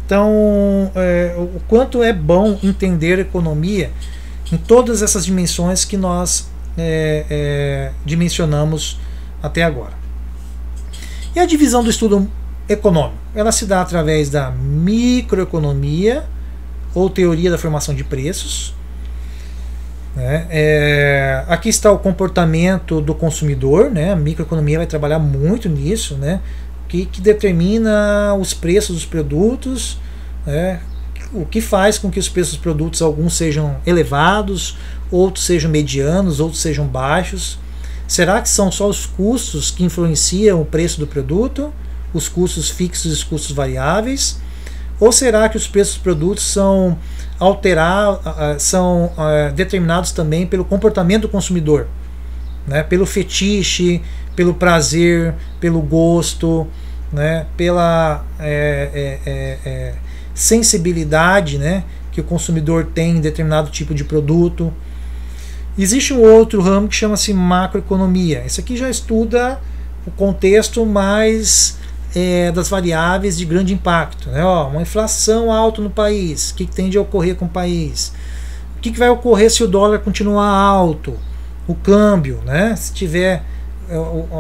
Então, o quanto é bom entender a economia em todas essas dimensões que nós dimensionamos até agora. E a divisão do estudo econômico? Ela se dá através da microeconomia, ou teoria da formação de preços, né? Aqui está o comportamento do consumidor, né? A microeconomia vai trabalhar muito nisso, né? Que determina os preços dos produtos, né? O que faz com que os preços dos produtos, alguns sejam elevados, outros sejam medianos, outros sejam baixos. Será que são só os custos que influenciam o preço do produto, os custos fixos e os custos variáveis? Ou será que os preços dos produtos são determinados também pelo comportamento do consumidor, né? Pelo fetiche, pelo prazer, pelo gosto, né? Pela sensibilidade, né? Que o consumidor tem em determinado tipo de produto. Existe um outro ramo que chama-se macroeconomia. Esse aqui já estuda o contexto mais das variáveis de grande impacto, né? Uma inflação alta no país, o que tem de ocorrer com o país? O que vai ocorrer se o dólar continuar alto? O câmbio, né? Se tiver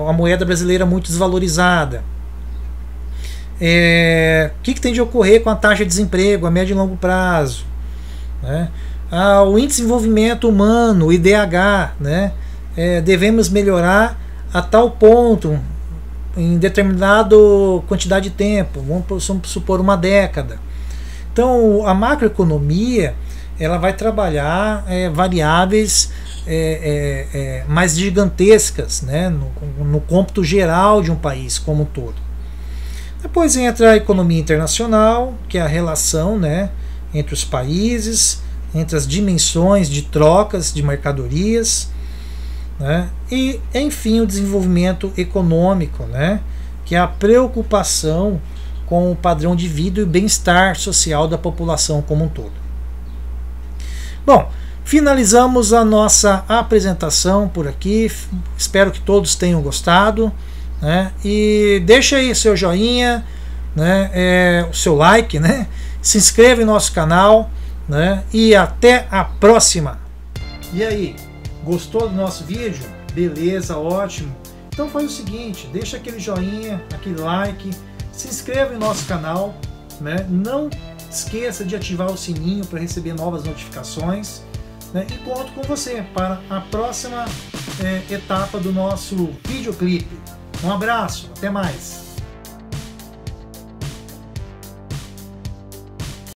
a moeda brasileira muito desvalorizada. O que tem de ocorrer com a taxa de desemprego a médio e longo prazo, né? O índice de desenvolvimento humano, o IDH, né? Devemos melhorar a tal ponto em determinada quantidade de tempo, vamos supor uma década. Então a macroeconomia ela vai trabalhar variáveis mais gigantescas, né? No cômputo geral de um país como um todo. Depois entra a economia internacional, que é a relação, né, entre os países, entre as dimensões de trocas de mercadorias, né? E, enfim, o desenvolvimento econômico, né? Que é a preocupação com o padrão de vida e o bem-estar social da população como um todo. Bom, finalizamos a nossa apresentação por aqui. Espero que todos tenham gostado, né? E deixa aí seu joinha, né? O seu like, né? Se inscreva em nosso canal, né? E até a próxima. E aí, gostou do nosso vídeo? Beleza, ótimo. Então faz o seguinte, deixa aquele joinha, aquele like, se inscreva em nosso canal, né? Não esqueça de ativar o sininho para receber novas notificações, né? E conto com você para a próxima etapa do nosso videoclipe. Um abraço, até mais!